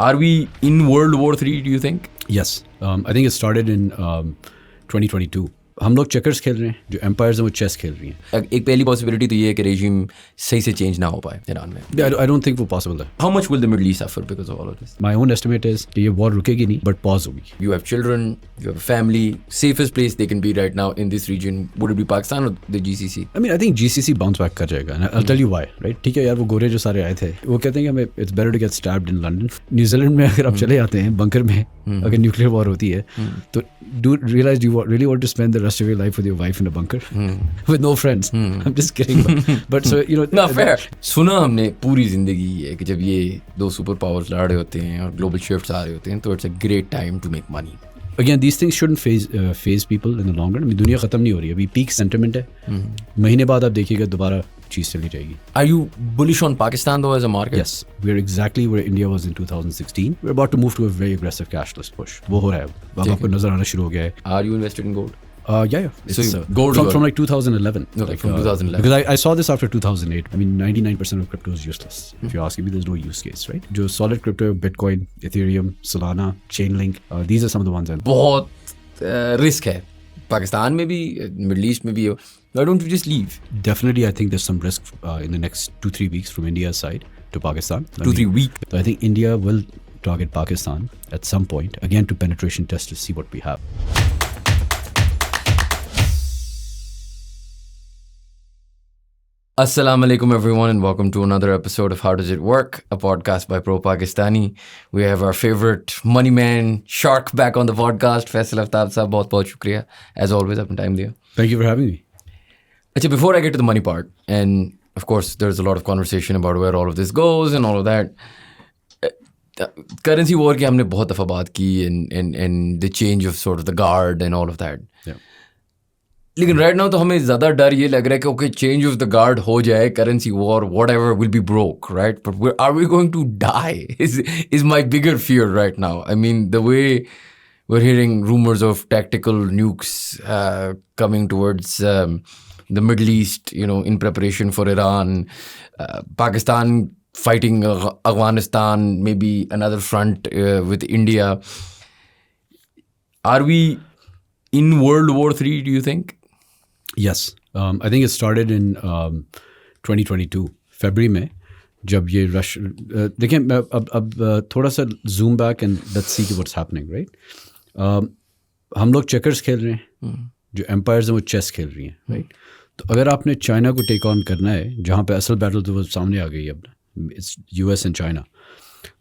Are we in World War III, do you think? Yes. I think it started in 2022. हम लोग checkers खेल रहे हैं, जो एम्पायर्स हैं वो चेस खेल रही हैं. एक पहली पॉसिबिलिटी तो ये है कि रेजिम सही से चेंज ना हो पाए ईरान में. I don't think वो पॉसिबल है. How much will the Middle East suffer because of all of this? My own estimate is कि ये वॉर रुकेगी नहीं, बट पॉज होगी. You have children, you have a family. Safest place they can be right now in this region, would it be Pakistan or the GCC? I mean, I think GCC bounce back कर जाएगा. And I'll tell you why, right? ठीक है यार, वो गोरे जो सारे आए थे, वो कहते हैं कि हमें it's better to get stabbed in London. New Zealand में अगर आप चले जाते हैं बंकर में, अगर न्यूक्लियर वॉर होती है, तो do you really want to spend the rest of your life with your wife in a bunker with no friends? I'm just kidding, but so you know. No, fair. सुना हमने पूरी जिंदगी है कि जब ये दो सुपर पावर्स लड़ रहे होते हैं और ग्लोबल शिफ्ट्स आ रहे होते हैं, तो it's a great time to make money. Again, these things shouldn't phase people in the long run. दुनिया खत्म नहीं हो रही है, अभी पीक सेंटिमेंट है. महीने बाद आप देखिएगा दोबारा चीज चली जाएगी. Are you bullish on Pakistan though as a market? Yes, we're exactly where India was in 2016. We're about to move to a very aggressive cashless push. वो हो रहा है, अब आपको नजर आना शुरू हो गया है. Are you invested in gold? Yeah. So gold from like 2011. Okay, from 2011. Because I saw this after 2008. I mean, 99% of crypto is useless. If you ask me, there's no use case, right? जो solid crypto, Bitcoin, Ethereum, Solana, Chainlink, these are some of the ones. बहुत risk है. Pakistan में भी, Middle East में भी. Why don't you just leave? Definitely, I think there's some risk in the next 2-3 weeks from India's side to Pakistan. 2-3 weeks. So I think India will target Pakistan at some point, again to penetration test to see what we have. Assalamu alaikum everyone and welcome to another episode of How Does It Work, a podcast by Pro Pakistani. We have our favorite money man, Shark back on the podcast. Faisal Aftab sahab, बहुत shukriya. As always, अपना time दिया. Thank you for having me. Achha, before I get to the money part, and of course there's a lot of conversation about where all of this goes and all of that. Currency war की हमने बहुत दफ़ा बात की and the change of sort of the guard and all of that. Yeah. लेकिन right now तो हमें ज़्यादा डर ये लग रहा है कि okay change of the guard हो जाए, currency war whatever will be broke, right? But are we going to die is my bigger fear right now. I mean the way we're hearing rumors of tactical nukes coming towards the Middle East, you know, in preparation for Iran, Pakistan fighting Afghanistan, maybe another front with India. Are we in World War III, do you think? Yes. I think it started in 2022, February में, जब ये rush देखें अब थोड़ा सा zoom back and let's see what's happening, right? हम लोग checkers खेल रहे हैं, जो एम्पायर्स हैं वो चेस खेल रही हैं, राइट? तो अगर आपने चाइना को टेक ऑन करना है, जहाँ पे असल बैटल तो वो सामने आ गई है अब, इट्स US एंड चाइना,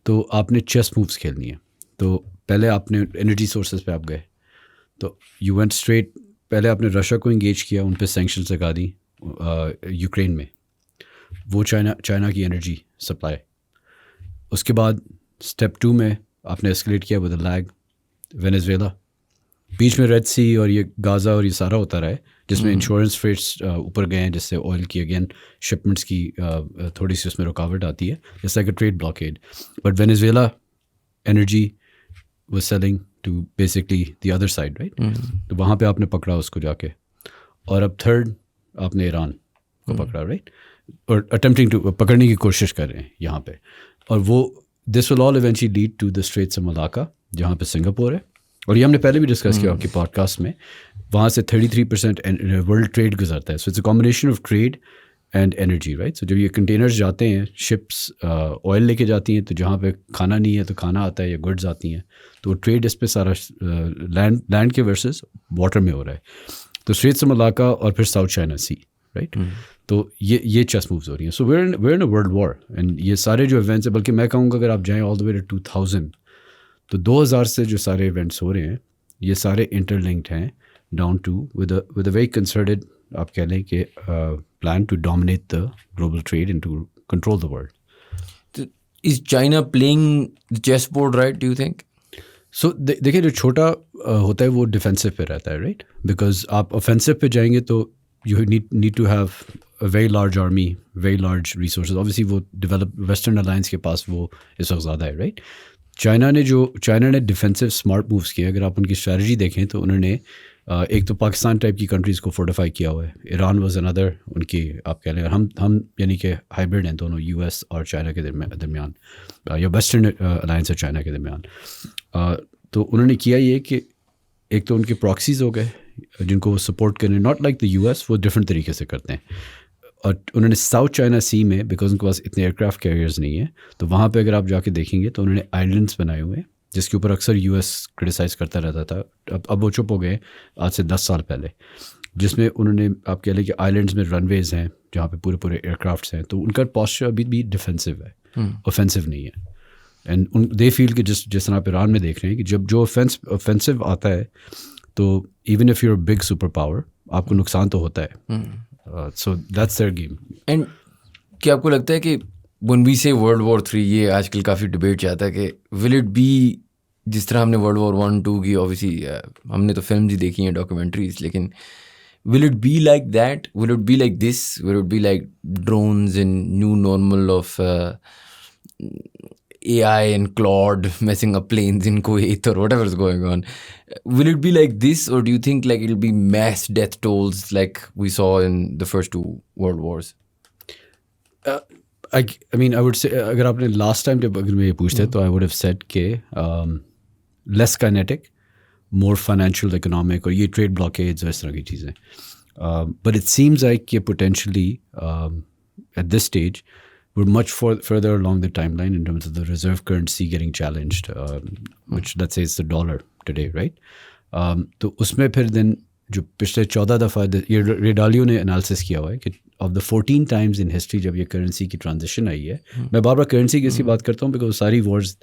तो आपने चेस मूव्स खेलनी है. तो पहले आपने एनर्जी सोर्सेज पे आप गए, तो यू वेंट स्ट्रेट, पहले आपने रशिया को इंगेज किया, उन पे सैंक्शंस लगा दी यूक्रेन में, वो चाइना की एनर्जी सप्लाई. उसके बाद स्टेप 2 में आपने एस्केलेट किया विद लैग वेनेजुएला, बीच में रेड सी और ये गाज़ा और ये सारा होता रहा है, जिसमें इंश्योरेंस रेट्स ऊपर गए हैं, जिससे ऑयल की अगेन शिपमेंट्स की थोड़ी सी उसमें रुकावट आती है, जैसे like a trade blockade. But Venezuela energy was selling to basically the other side, right? तो वहाँ पे आपने पकड़ा उसको जाके, और अब थर्ड आपने ईरान को पकड़ा, राइट? और अटेम्प्टिंग टू पकड़ने की कोशिश कर रहे हैं यहाँ पे, और वो this will all eventually lead to the Straits of Malacca, जहाँ पे सिंगापुर है, और ये हमने पहले भी डिस्कस किया आपके पॉडकास्ट में. वहाँ से 33% वर्ल्ड ट्रेड गुजरता है. So it's a combination of trade and energy, right? So जब ये कंटेनर्स जाते हैं, शिप्स ऑयल लेके जाती हैं, तो जहाँ पे खाना नहीं है तो खाना आता है या गुड्स आती हैं, तो ट्रेड इस पे सारा लैंड के वर्सेस वाटर में हो रहा है. तो स्ट्रेट्स ऑफ मलाक्का और फिर साउथ चाइना सी, राइट? तो ये चेस मूव्स हो रही हैं. So we're in a world war, and ये सारे जो इवेंट्स हैं, बल्कि मैं कहूँगा अगर आप जाएँ ऑल द वे टू 2000, तो 2000 से जो सारे इवेंट्स हो रहे हैं, ये सारे इंटरलिंक्ड हैं down to with a very concerted, आप कह लें कि plan to dominate the global trade and to control the world. Is China playing the chessboard right, do you think? So देखिए, जो छोटा होता है वो डिफेंसिव पे रहता है, राइट? बिकॉज आप ऑफेंसिव पे जाएंगे तो you need to have a very large army, very large resources. Obviously वो डेवलप वेस्टर्न अलायंस के पास वो इस वक्त ज़्यादा है, राइट? चाइना ने डिफेंसिव स्मार्ट मूव्स किए. अगर आप उनकी स्ट्रैटेजी देखें तो उन्होंने एक तो पाकिस्तान टाइप की कंट्रीज़ को फोर्टिफाई किया हुआ है. ईरान वाज अनदर उनकी आप कह लें. हम यानी कि हाइब्रिड हैं दोनों यूएस और चाइना के दरमियान या वेस्टर्न अलायंस और चाइना के दरमियान. तो उन्होंने किया ये कि एक तो उनके प्रॉक्सीज़ हो गए जिनको वो सपोर्ट करें. नॉट लाइक द यूएस, वो डिफरेंट तरीके से करते हैं. और उन्होंने साउथ चाइना सी में, बिकॉज उनके पास इतने एयरक्राफ्ट कैरियर्स नहीं है, तो वहाँ पे अगर आप जाके देखेंगे तो उन्होंने आइलैंड्स बनाए हुए हैं जिसके ऊपर अक्सर यूएस क्रिटिसाइज़ करता रहता था. अब वो चुप हो गए आज से 10 साल पहले. जिसमें उन्होंने आप कह लें कि आइलैंड्स में रनवेज़ हैं जहाँ पे पूरे पूरे एयरक्राफ्ट्स हैं. तो उनका पॉस्चर अभी भी डिफेंसिव है, ऑफेंसिव नहीं है. एंड दे फील कि जिस तरह आप ईरान में देख रहे हैं कि जब जो ऑफेंसिव आता है तो even if you're big super power आपको नुकसान तो होता है. So that's their game. And क्या आपको लगता है कि when we say World War 3, ये आजकल काफ़ी डिबेट चाहता है कि will it be जिस तरह हमने World War 1, 2 की ऑब्वियसली हमने तो फिल्म ही देखी हैं, डॉक्यूमेंट्रीज, लेकिन will it be like that? Will it be like this? Will it be like drones and new normal of AI and Claude messing up planes in Kuwait or whatever is going on? Will it be like this, or do you think like it'll be mass death tolls like we saw in the first 2 world wars? I mean, I would say अगर आपने last time जब अगर मैं ये पूछते तो I would have said के less kinetic, मोर financial, economic, और ये ट्रेड ब्लॉकेज और इस तरह की चीज़ें. बट इट सीम्स लाइक कि potentially at this stage we're much further along the timeline in terms of the reserve currency getting challenged, which let's say is the dollar today, right? तो उसमें फिर दिन जो पिछले 14 दफ़ा ये रेडालियो ने एनालिसिस किया हुआ है कि of the 14 times in history जब ये करेंसी की ट्रांजिशन आई है, मैं बार बार करेंसी की इसकी बात करता हूँ बिकॉज सारी वॉर्स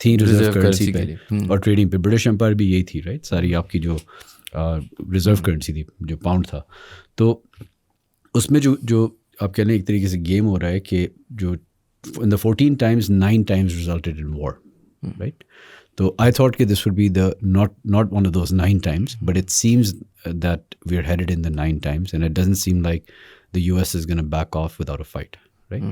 थी रिजर्व करेंसी पे और ट्रेडिंग पे. ब्रिटिश एम्पायर भी यही थी, राइट? सारी आपकी जो रिजर्व करेंसी थी, जो पाउंड था. तो उसमें जो आप कह लें एक तरीके से गेम हो रहा है कि जो in the 14 times 9 times resulted in war, right? So I thought that this would be the not one of those 9 times, but it seems that we're headed in the 9 times, and it doesn't seem like the US is going to back off without a fight, right?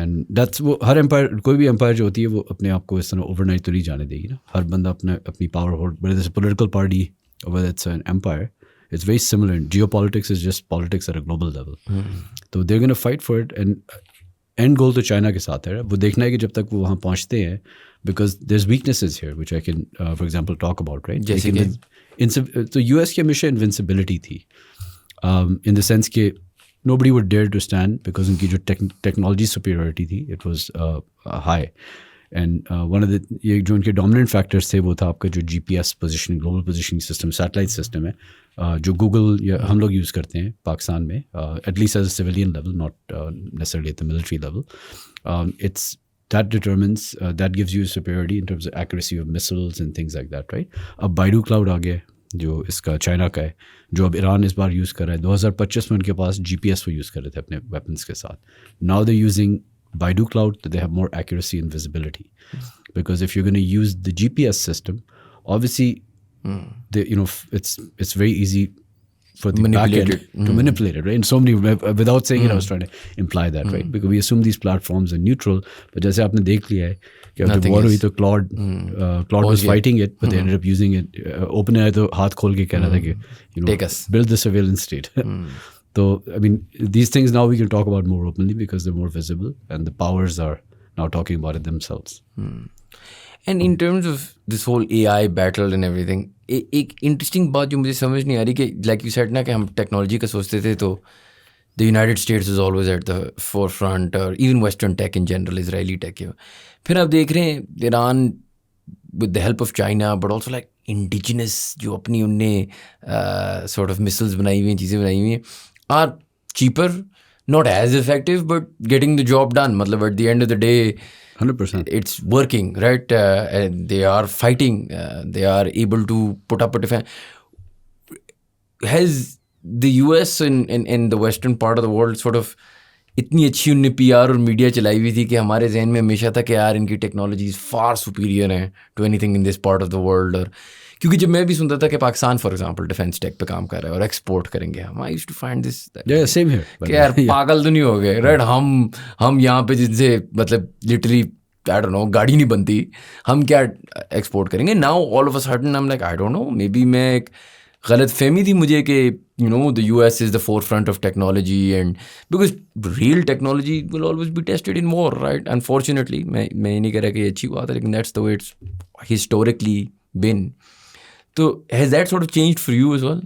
And that's वो हर empire, कोई भी empire जो होती है वो अपने आप को इस तरह ओवरनाइट तो नहीं जाने देगी ना. हर बंदा अपनी power hold, whether it's a political party or whether it's an empire, it's very similar. Geopolitics is just politics at a global level. So they're going to fight for it, and and goal तो China के साथ है. वो देखना है कि जब तक वो वहाँ पहुँचते हैं, because there is weaknesses here which I can for example talk about, right? जैसे कि तो यूएस की हमेशा इन्विंसिबिलिटी थी इन द सेंस कि nobody would dare to stand because उनकी जो टेक्नोलॉजी सुपीरियरिटी थी it was high. And one of the ये जो उनके डोमिनेंट फैक्टर्स थे वो था आपका जो GPS positioning, global positioning system, satellite system है जो गूगल या हम लोग यूज़ करते हैं पाकिस्तान में, at least as a civilian level, not necessarily at the military level. It's that determines that gives you superiority in terms of accuracy of missiles and things like that, right? अब Baidu cloud आ गया जो इसका China का है, जो अब Iran इस बार use कर रहा है. 2025 में उनके पास GPS वो यूज़ कर रहे थे अपने वेपन्स के साथ. Now they using Baidu Cloud, they have more accuracy and visibility. Because if you're going to use the GPS system, obviously, it's very easy for the backend to manipulate it, right? And so many, without saying it, I was trying to imply that, right? Because we assume these platforms are neutral, but जैसे आपने देख लिया है कि जब war हुई तो Claude was fighting it, but they ended up using it. OpenAI तो हाथ खोल के कह रहा था कि take us, build the surveillance state. So, I mean, these things now we can talk about more openly because they're more visible and the powers are now talking about it themselves. And in terms of this whole AI battle and everything, एक interesting बात जो मुझे समझ नहीं आ रही कि like you said ना कि हम टेक्नोलॉजी का सोचते थे तो the United States is always at the forefront, or even Western tech in general, Israeli tech. फिर आप देख रहे हैं Iran with the help of China, but also like indigenous जो अपनी उनने sort of missiles बनाई हुई हैं, चीज़ें बनाई हुई हैं, are cheaper, not as effective, but getting the job done. मतलब at the end of the day, 100%, it's working, right? And they are fighting. They are able to put up a defense. Has the US in the western part of the world sort of इतनी अच्छी उनने PR और media चलाई हुई थी कि हमारे जहन में हमेशा था कि यार इनकी टेक्नोलॉजीज फार सुपीरियर हैं to anything in this part of the world. और क्योंकि जब मैं भी सुनता था कि Pakistan for example defence tech पे काम कर रहा है और एक्सपोर्ट करेंगे हम, I used to find this same here कि यार पागल तो नहीं हो गए, राइट? हम यहाँ पे जिनसे मतलब लिटरली आई डोंट नो गाड़ी नहीं बनती, हम क्या एक्सपोर्ट करेंगे? Now all of a sudden I am like I don't know, may be मैं एक गलत फहमी थी मुझे कि you know the US is the four front of technology and because real technology will always be tested in war right unfortunately मैं ये नहीं कह रहा कि ये अच्छी बात है लेकिन that's the way it's historically been तो has that sort of changed for you as well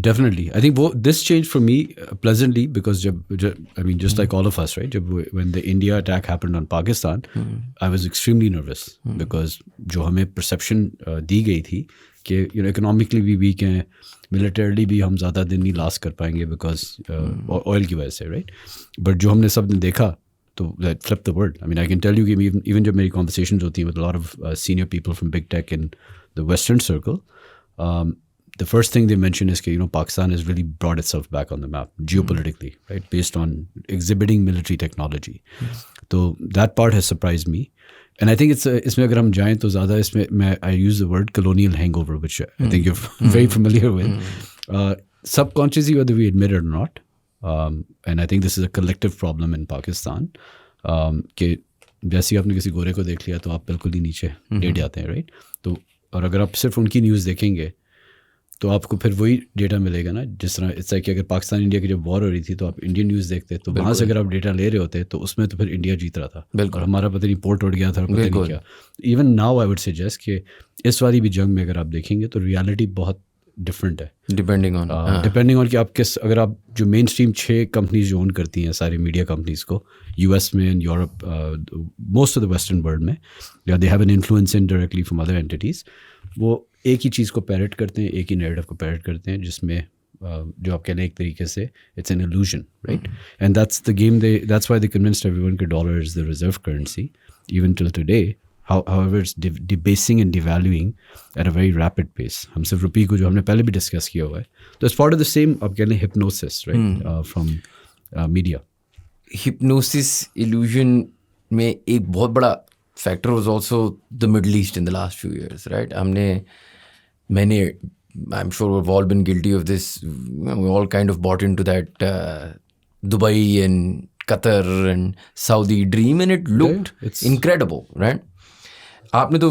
Definitely. I think this changed for me pleasantly because I mean, just like all of us, right? When the India attack happened on Pakistan, I was extremely nervous because जो हमें perception दी गई थी कि you know economically भी weak हैं, militarily भी हम ज़्यादा दिन नहीं last कर पाएंगे because oil की वजह से, right? But जो हमने सब ने देखा तो that flipped the world. I mean, I can tell you कि even जब मेरी conversations होती हैं with a lot of senior people from big tech in the Western circle, the first thing they mention is that, you know, Pakistan has really brought itself back on the map geopolitically, right, based on exhibiting military technology. So that part has surprised me. And I think इसमें अगर हम जाएं तो ज़्यादा इसमें I use the word colonial hangover, which I think you're very familiar with. Subconsciously, whether we admit it or not, and I think this is a collective problem in Pakistan, कि जैसे आपने किसी गोरे को देख लिया तो आप बिल्कुल ही नीचे लेट जाते हैं, राइट? तो और अगर आप सिर्फ उनकी न्यूज़ देखेंगे तो आपको फिर वही डेटा मिलेगा ना, जिस तरह इट्स लाइक कि अगर पाकिस्तान इंडिया की जब वॉर हो रही थी तो आप इंडियन न्यूज़ देखते तो वहाँ से अगर आप डेटा ले रहे होते तो उसमें तो फिर इंडिया जीत रहा था और हमारा पता नहीं पोर्ट उड़ गया था, पता नहीं क्या. Even now I would suggest कि इस वाली भी जंग में अगर आप देखेंगे तो रियलिटी बहुत डिफरेंट है डिपेंडिंग ऑन कि आप किस, अगर आप जो मेन स्ट्रीम 6 कंपनीज जो ओन करती हैं सारी मीडिया कंपनीज को US में and Europe, most of the western world में, या they have an influence indirectly from other entities, वो एक ही चीज़ को पैरेट करते हैं, एक ही नैरेटिव को पैरेट करते हैं जिसमें जो आप कह लें एक तरीके से it's an illusion, right? And that's the game that's why they convinced everyone कि dollar is the reserve currency even till today. However, it's debasing and devaluing at a very rapid pace. हम सिर्फ रुपये को जो हमने पहले भी discuss किया हुआ है, तो it's part of the same, आप कह लें hypnosis, right? From media. Hypnosis, illusion में एक बहुत बड़ा factor was also the Middle East in the last few years, right? I'm sure we've all been guilty of this. We all kind of bought into that Dubai and Qatar and Saudi dream, and it looked incredible, right? आपने तो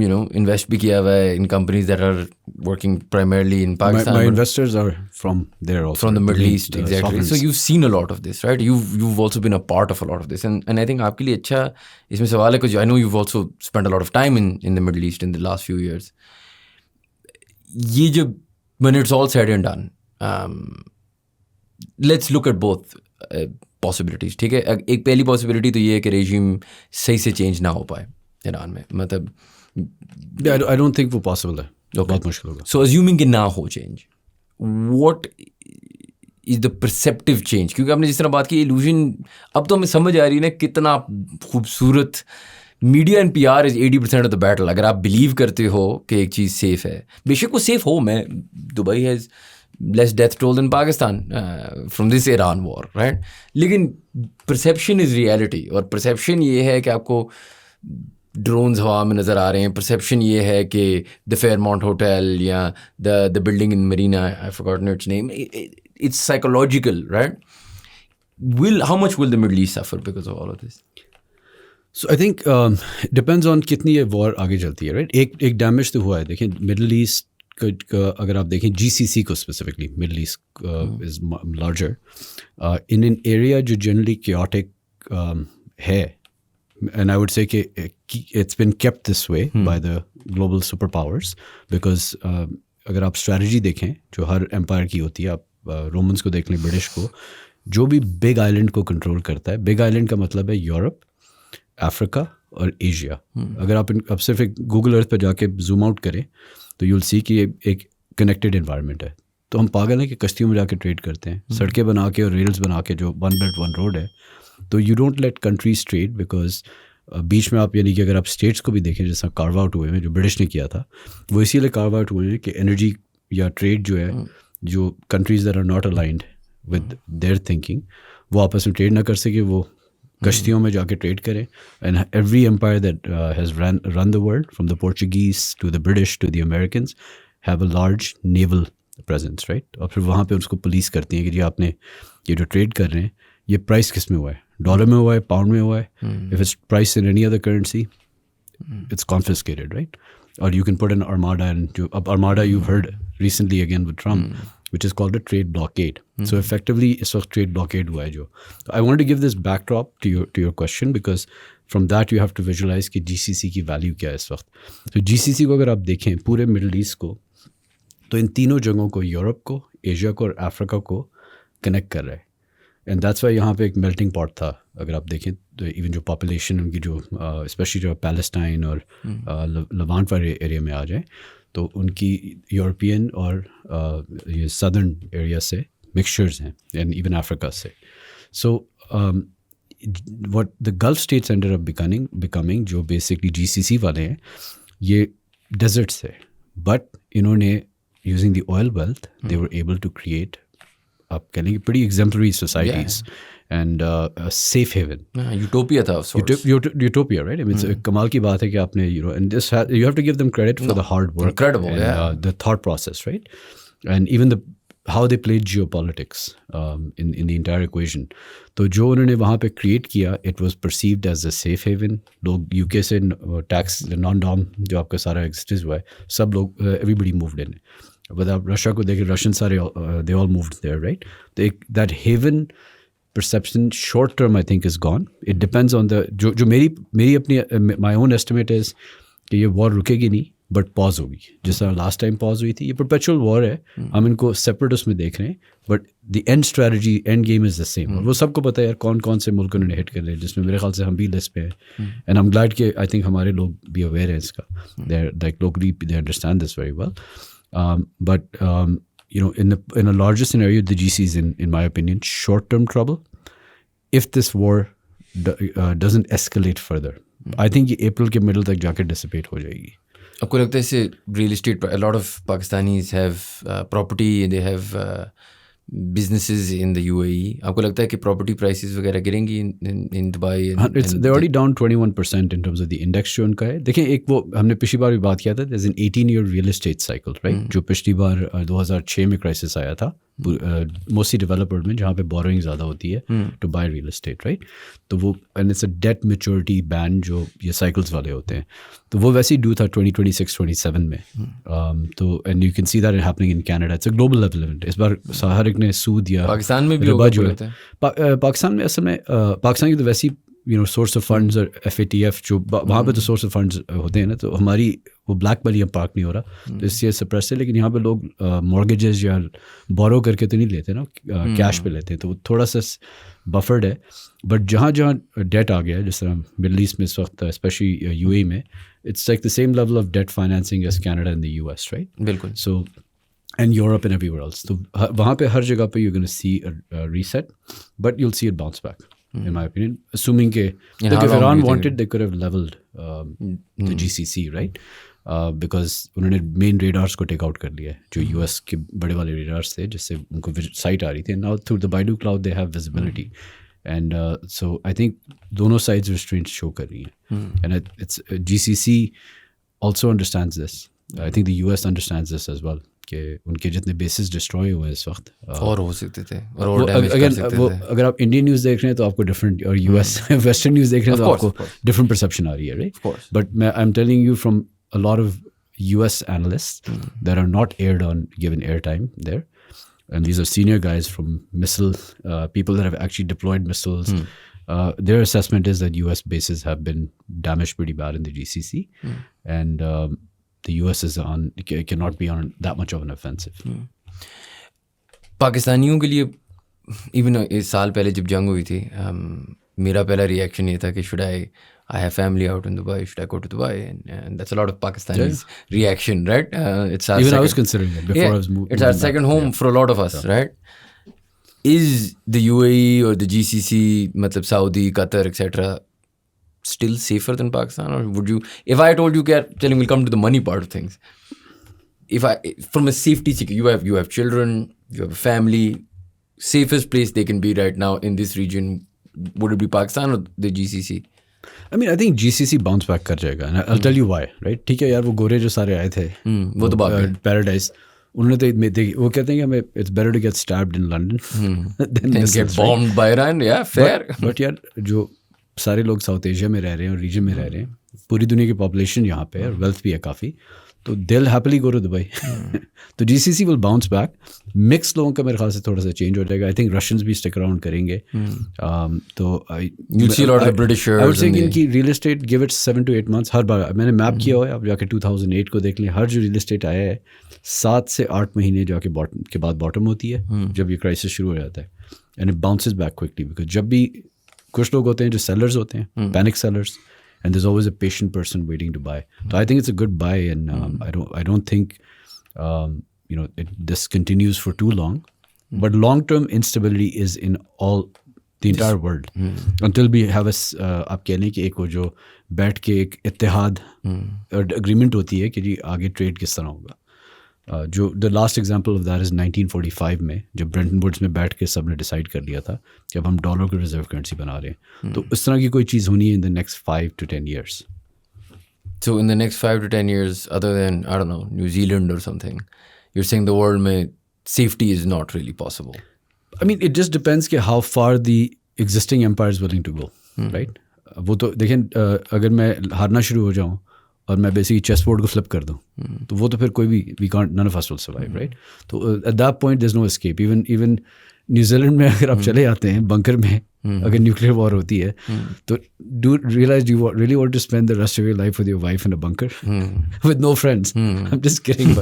you know invest भी किया हुआ है in companies that are working primarily in Pakistan. My investors are from there also. From the Middle East, exactly. So you've seen a lot of this, right? You've also been a part of a lot of this, and I think आपके लिए अच्छा इसमें सवाल है because I know you've also spent a lot of time in the Middle East in the last few years. ये जब when it's all said and done, let's look at both possibilities. ठीक है, एक पहली possibility तो ये है कि regime सही से change ना हो पाए ईरान में, मतलब I don't think वो पॉसिबल है, बहुत मुश्किल होगा. So assuming कि ना हो change, what is the perceptive change? क्योंकि आपने जिस तरह बात की illusion, अब तो हमें समझ आ रही है ना कितना खूबसूरत media and PR is 80% of the battle. अगर आप बिलीव करते हो कि एक चीज़ सेफ है, बेशक वो सेफ हो, मैं Dubai has less death toll than Pakistan from this Iran war, right? लेकिन perception is reality, और perception ये है कि आपको ड्रोन्स हवा में नज़र आ रहे हैं. परसेप्शन ये है कि द फेयरमाउंट होटल या the building in Marina, I forgotten it's name, it's psychological, right? How much will the Middle East suffer because of all of this? So I think depends on कितनी ये war आगे चलती है, right? एक damage तो हुआ है. देखिए मिडल ईस्ट का अगर आप देखें GCC को specifically, middle east is larger in an area जो जनरली chaotic है. And I would say it's been kept this way by the global superpowers because अगर आप strategy देखें जो हर empire की होती है, आप रोमन्स को देख लें, ब्रिटिश को, जो भी बिग आइलैंड को कंट्रोल करता है, बिग आइलैंड का मतलब है यूरोप, अफ्रीका और एशिया. अगर आप सिर्फ एक गूगल अर्थ पर जाके जूम आउट करें तो you'll see कि एक कनेक्टेड इन्वायरमेंट है. तो हम पागल हैं कि कश्तियों में जाके ट्रेड करते हैं, सड़कें बना के और रेल्स बना के, जो वन बेल्ट वन रोड है. तो you don't let countries trade because बीच में आप, यानी कि अगर आप स्टेट्स को भी देखें जैसा कार्व आउट हुए हैं जो ब्रिटिश ने किया था, वो इसीलिए कार्व आउट हुए हैं कि एनर्जी या ट्रेड जो है, जो countries that are not aligned with their thinking, वो आपस में ट्रेड ना कर सके, वो कश्तियों में जाके ट्रेड करें. And every empire that has run the world from the Portuguese to the British to the Americans have a large naval presence, right? और फिर वहाँ पे उसको पुलिस करती हैं कि जी आपने ये जो ट्रेड कर रहे हैं ये प्राइस किस में हुआ है, डॉलर में हुआ है, पाउंड में हुआ है. If it's price in any other currency it's confiscated, right? or you can put an armada, and armada you've heard recently again with Trump, which is called a trade blockade. So effectively, it's a trade blockade हुआ है जो. I wanted to give this backdrop to your question, because from that you have to visualize कि GCC की value क्या है इस वक्त. So GCC को अगर आप देखें पूरे मिडल ईस्ट को, तो इन तीनों जगहों को, यूरोप को, एशिया को और अफ्रीका को कनेक्ट कर रहा है. एंड दैट्स वाई यहाँ पे एक मेल्टिंग पॉट था. अगर आप देखें तो इवन जो पॉपुलेशन उनकी जो स्पेशली जो पैलेस्टाइन और लवांट वाले एरिया में आ जाए, तो उनकी यूरोपियन और ये सदर्न एरिया से मिक्सचर्स हैं, एंड इवन अफ्रीका से. So what the Gulf states ended up becoming जो बेसिकली GCC वाले हैं, ये डेजर्ट्स है, बट इन्होंने using the oil wealth they were able to create, आप कहेंगे, pretty exemplary societies and a safe haven. Utopia था of sorts. Utopia, right? I mean, it's कमाल की बात है कि आपने, and this you have to give them credit for the hard work. Incredible, and, the thought process, right? And even how they played geopolitics in the entire equation. तो जो उन्होंने वहाँ पे create किया, it was perceived as a safe haven. लोग UK से tax non-dom जो आपका सारा existence हुआ है, सब लोग everybody moved in. But आप रशिया को देखें, रशियन सारे they all moved there, right? That haven perception short term I think is gone. It depends on the जो मेरी अपनी my own estimate is कि ये war रुकेगी नहीं, but pause होगी. जिस तरह लास्ट टाइम pause हुई थी, ये perpetual war है. हम इनको separatist में देख रहे हैं, but the end strategy, end game is the same. वो सबको पता है यार कौन से मुल्क उन्होंने हिट कर लिया, जिसमें मेरे ख्याल से हम भी लिस्ट पे हैं. And I'm glad कि I think हमारे लोग भी aware हैं इसका. They're like locally they understand this very well. But you know, in a larger scenario, the GC is in my opinion short-term trouble if this war doesn't escalate further. I think ये April के middle तक जाकर dissipate हो जाएगी. आपको लगता है इससे real estate, a lot of Pakistanis have property, they have businesses in the UAE. आपको लगता है कि property prices वगैरह गिरेंगी in Dubai? They're already down 21% in terms of the index जो उनका है. देखिए, एक वो हमने पिछली बार भी बात किया था, there's an 18-year real estate cycle, right? जो पिछली बार 2006 में crisis आया था, मोस्टली डेवलपर्ड में, जहाँ पे बोरोइंग ज़्यादा होती है to buy real estate, right? तो वो and it's a debt maturity band जो ये साइकिल्स वाले होते हैं, तो वो वैसे ही ड्यू था 2026-27 में. तो and you can see that it happening in Canada. It's a global level event. इस बार हर एक ने सूद या पाकिस्तान में भी होगा जो है. पाकिस्तान में असल में पाकिस्तान की तो वैसी सोर्स ऑफ फंड्स और FATF जो वहाँ पे तो सोर्स ऑफ फंड्स होते हैं ना, तो हमारी वो ब्लैक मनी अब पार्क नहीं हो रहा, तो इससे सप्रेस है. लेकिन यहाँ पे लोग मॉर्गेजेस या बोरो करके तो नहीं लेते ना, कैश पे लेते हैं, तो थोड़ा सा बफर्ड है. बट जहाँ डेट आ गया है, जिस तरह मिडल ईस्ट में इस वक्त स्पेशली UAE में, it's like the same level of debt financing as Canada and the US, right? बिल्कुल. So and Europe and everywhere else. तो वहाँ पे हर जगह पे you're going to see a reset, but you'll see it bounce back, in my opinion. Assuming कि if Iran wanted, they could have leveled the GCC, right? Because उन्होंने main radars को take out कर लिया है, जो US के बड़े वाले radars थे, जिससे उनको sight आ रही थी. Now through the Baidu cloud they have visibility. And so I think दोनों sides restraints show कर रही हैं. And it's GCC also understands this. I think the US understands this as well. कि उनके जितने बेसिस डिस्ट्रॉय हुए हैं इस वक्त और हो सकते थे और डैमेज कर सकते थे. अगर आप इंडियन न्यूज़ देख रहे हैं तो आपको डिफरेंट, और US वेस्टर्न न्यूज़ देख रहे हैं तो आपको डिफरेंट परसेप्शन आ रही है, राइट? बट मैं I am telling you from a lot of US analysts that are not aired on given airtime there, and these are senior guys from missile people that have actually deployed missiles. Their assessment is that US bases have been damaged pretty bad in the GCC, and the US cannot be on that much of an offensive. पाकिस्तानियों के लिए even इस साल पहले जब जंग हुई थी, मेरा पहला रिएक्शन ये था कि should I have family out in Dubai, should I go to Dubai? And that's a lot of Pakistanis reaction, right? It's our even second, I was considering it before I was moving. It's our second home for a lot of us, right? Is the UAE or the GCC, matlab Saudi, Qatar, etc., still safer than Pakistan? Or would you, if I told you, telling we'll come to the money part of things, if I, from a safety seeker, you have children, you have a family, safest place they can be right now in this region, would it be Pakistan or the GCC? I mean, I think GCC bounce back कर जाएगा, and I'll tell you why, right? ठीक है यार, वो गोरे जो सारे आए थे, वो तो बात है. पैराडाइज, उन्होंने तो वो कहते हैं कि हमें it's better to get stabbed in London than get bombed by Iran. Yeah, fair. But यार, जो सारे लोग साउथ एशिया में रह रहे हैं और रीजन में रह रहे हैं, पूरी दुनिया की पॉपुलेशन यहाँ पे है और वेल्थ भी है काफ़ी, तो दिल हैप्पीली गो टू दुबई. तो GCC will bounce back. Mix लोगों का मेरे ख्याल से थोड़ा सा चेंज हो जाएगा. आई थिंक रशियंस भी स्टिक अराउंड करेंगे. तो You'll see a lot of the Britishers I would say and the- इनकी real estate give it 7 to 8 months. हर बार मैंने मैप किया हुआ है, आप जाके 2008 को देख लें, हर जो रियल एस्टेट आया है 7 से 8 महीने जाके बॉटम के बाद बॉटम होती है जब ये क्राइसिस शुरू हो जाता है. And it bounces back quickly because जब भी कुछ लोग होते हैं जो सेलर्स होते हैं, panic sellers, and there's always a patient person waiting to buy. So I think it's a good buy, and I don't think this continues for too long. But long-term instability is in all the entire world until we have आप कह लें कि एक वो जो बैठ के एक इत्तेहाद और agreement होती है कि जी आगे ट्रेड किस तरह होगा. जो the last example of that is 1945 में जब ब्रेंटन वुड्स में बैठ के सब ने डिसाइड कर लिया था कि अब हम डॉलर को रिजर्व करेंसी बना रहे हैं. तो इस तरह की कोई चीज़ होनी है in the next 5 to 10 years. So in the next 5 to 10 years, other than, I don't know, New Zealand or something, you're saying the world में safety is not really possible. I mean, it just depends कि how far the existing empire is willing to go, right? वो तो देखें अगर मैं हारना शुरू हो जाऊँ और मैं बेसिकली चेस बोर्ड को फ्लिप कर दूँ तो वो तो फिर कोई भी we can't none of us will survive, right? तो at that point there is no escape. Even New Zealand में अगर आप चले जाते हैं बंकर में, अगर न्यूक्लियर वॉर होती है तो do realize you really want to spend the rest of your life with your wife in a bunker with no friends. I am just kidding,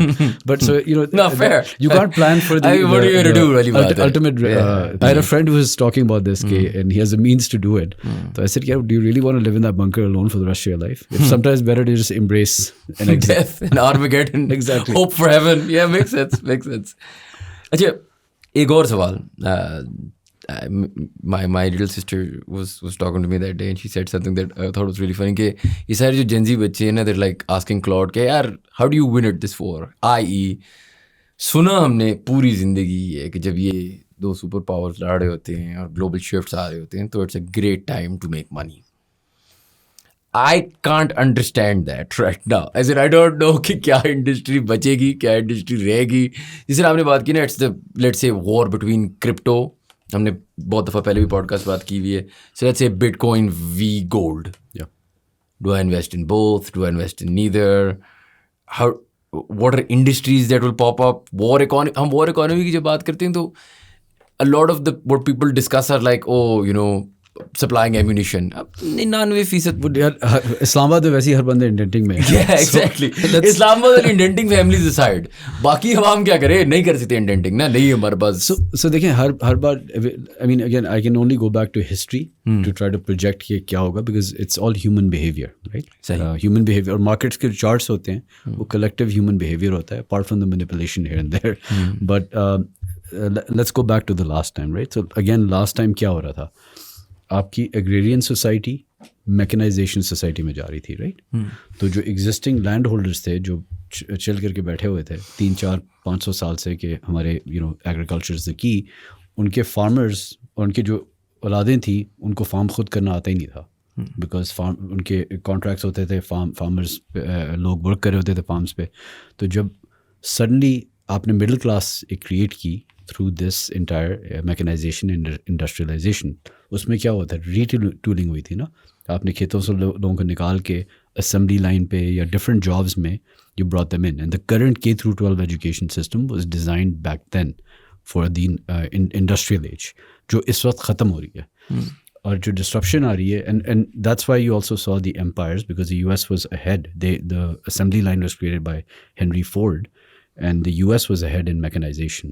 but so No, fair. you can't plan for the I mean, what are you going to do really about it? ultimate I had a friend who was talking about this and he has the means to do it. So I said, yeah, do you really want to live in that bunker alone for the rest of your life? It's sometimes better to just embrace an exit. Death and Armageddon. Exactly. Hope for heaven. Yeah, makes sense. Makes sense. अच्छा, एक और सवाल. My little sister was talking to me that day and she said something that I thought was really funny कि ये सारे जो Gen Z बच्चे हैं ना, they're like asking Claude कि यार how do you win at this war? i.e. सुना हमने पूरी ज़िंदगी है कि जब ये दो सुपर पावर्स लड़ रहे होते हैं और ग्लोबल शिफ्ट्स आ रहे होते हैं तो it's a great time to make money. I can't understand that right now. As in, I don't know कि क्या इंडस्ट्री बचेगी, क्या इंडस्ट्री रहेगी. जिस आपने बात की ना, it's the let's say war between crypto. हमने बहुत दफ़ा पहले भी पॉडकास्ट बात की हुई है. So let's say bitcoin v gold. Do I invest in both? Do I invest in neither? How what are industries that will pop up? War economy. हम war economy की जब बात करते हैं तो a lot of the what people discuss are like, oh, you know, supplying ammunition. 99% यार इस्लामाबाद में वैसे ही हर बंदे इंडेंटिंग में है. Yeah, exactly. इस्लामाबाद और इंडेंटिंग फैमिलीज aside, बाकी हम क्या करें? नहीं कर सकते इंडेंटिंग ना, नहीं है हमारे पास. So देखें हर बार, I mean again I can only go back to history to try to project कि क्या होगा because it's all human behavior, right? Human behavior और markets के charts होते हैं वो collective human behavior होता है apart from the manipulation here and there. But let's go back to the last time, right? So again last time क्या हो रहा था? आपकी एग्रेरियन सोसाइटी मैकेनाइजेशन सोसाइटी में जा रही थी, राइट? तो जो एग्जिस्टिंग लैंड होल्डर्स थे जो चल करके बैठे हुए थे 300-400-500 साल से कि हमारे एग्रीकल्चर इज़ द की, उनके फार्मर्स और उनके जो औलादें थी उनको फार्म खुद करना आता ही नहीं था बिकॉज फार्म उनके कॉन्ट्रैक्ट्स होते थे, फार्मर्स लोग वर्क कर रहे होते थे फार्म्स पे. तो जब सडनली आपने मिडिल क्लास एक क्रिएट की through this entire mechanization and industrialization, उसमें क्या हुआ था? रीटूलिंग हुई थी ना. आपने खेतों से लोगों को निकाल के असेंबली लाइन पे या डिफरेंट जॉब्स में you brought them in. And the current K-12 education system was designed back then for the industrial age जो इस वक्त ख़त्म हो रही है. और जो डिस्ट्रप्शन आ रही है and that's why you also saw the empires because the US was ahead. The assembly line was created by Henry Ford and the US was ahead in mechanization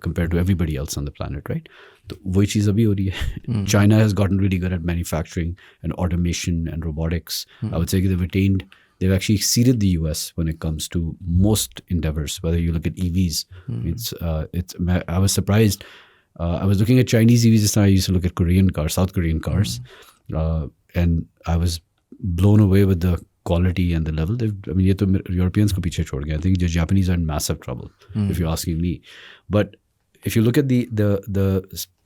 compared to everybody else on the planet, right? तो वही चीज़ अभी हो रही है. China has gotten really good at manufacturing and automation and robotics. I would say they've actually exceeded the US when it comes to most endeavors, whether you look at EVs. I was surprised. I was looking at Chinese EVs this time. I used to look at South Korean cars, and I was blown away with the quality and the level. I mean, ये तो Europeans को पीछे छोड़ गया. I think the Japanese are in massive trouble, if you're asking me. But if you look at the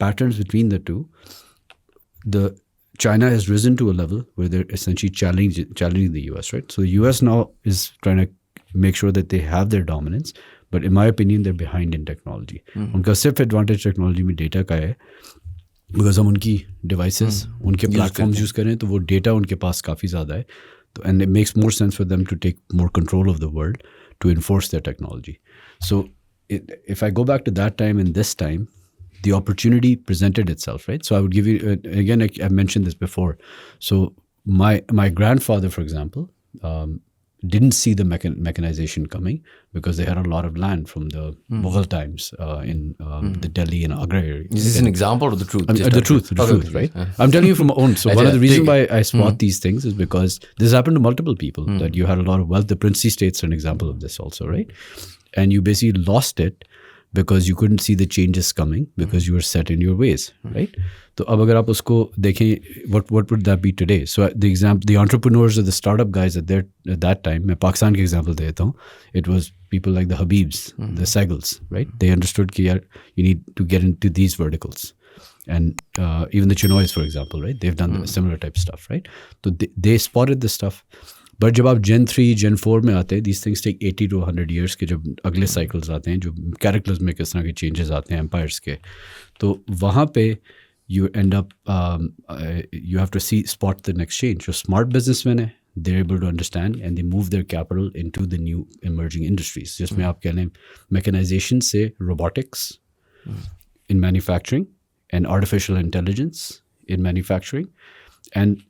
patterns between the two, the China has risen to a level where they're essentially challenging the US, right? So the US now is trying to make sure that they have their dominance, but in my opinion, they're behind in technology. उनका सिर्फ advantage technology में data का है, because हम उनकी devices, उनके platforms use करें तो वो data उनके पास काफ़ी ज़्यादा है. And it makes more sense for them to take more control of the world to enforce their technology. So if I go back to that time and this time, the opportunity presented itself, right? So I would give you, again, I mentioned this before. So my grandfather, for example, didn't see the mechanization coming because they had a lot of land from the Mughal times in the Delhi and Agra area. Is this an example or the truth? The truth, right? I'm telling you from my own. So one of the reasons why I spot these things is because this happened to multiple people, that you had a lot of wealth. The princely states are an example of this also, right? And you basically lost it because you couldn't see the changes coming because you were set in your ways, right? So ab agar aap usko dekhein, what would that be today? So the entrepreneurs or the startup guys at that time, main Pakistan ke example deta hu, it was people like the Habibs, the Sehgals, right? They understood ki yaar, you need to get into these verticals. And even the Chinoys, for example, right? They've done similar type stuff, right? So they spotted this stuff. But जब आप Gen 3, Gen 4 में आते हैं, these things take 80 to 100 years के जब अगले cycles आते हैं, जो characters में किस तरह के changes आते हैं empires के, तो वहाँ पे you end up, you have to spot the next change. जो smart businessmen हैं, they're able to understand and they move their capital into the new emerging industries. जिसमें आप कह लें mechanization से robotics in manufacturing and artificial intelligence in manufacturing, and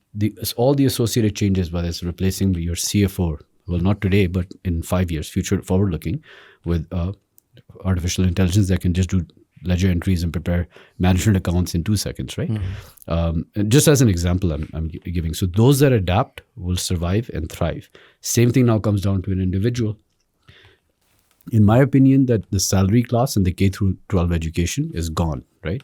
all the associated changes, whether it's replacing your CFO, well, not today, but in 5 years, future forward looking, with artificial intelligence that can just do ledger entries and prepare management accounts in 2 seconds, right? And just as an example I'm giving. So those that adapt will survive and thrive. Same thing now comes down to an individual. In my opinion, that the salary class and the K through 12 education is gone, right?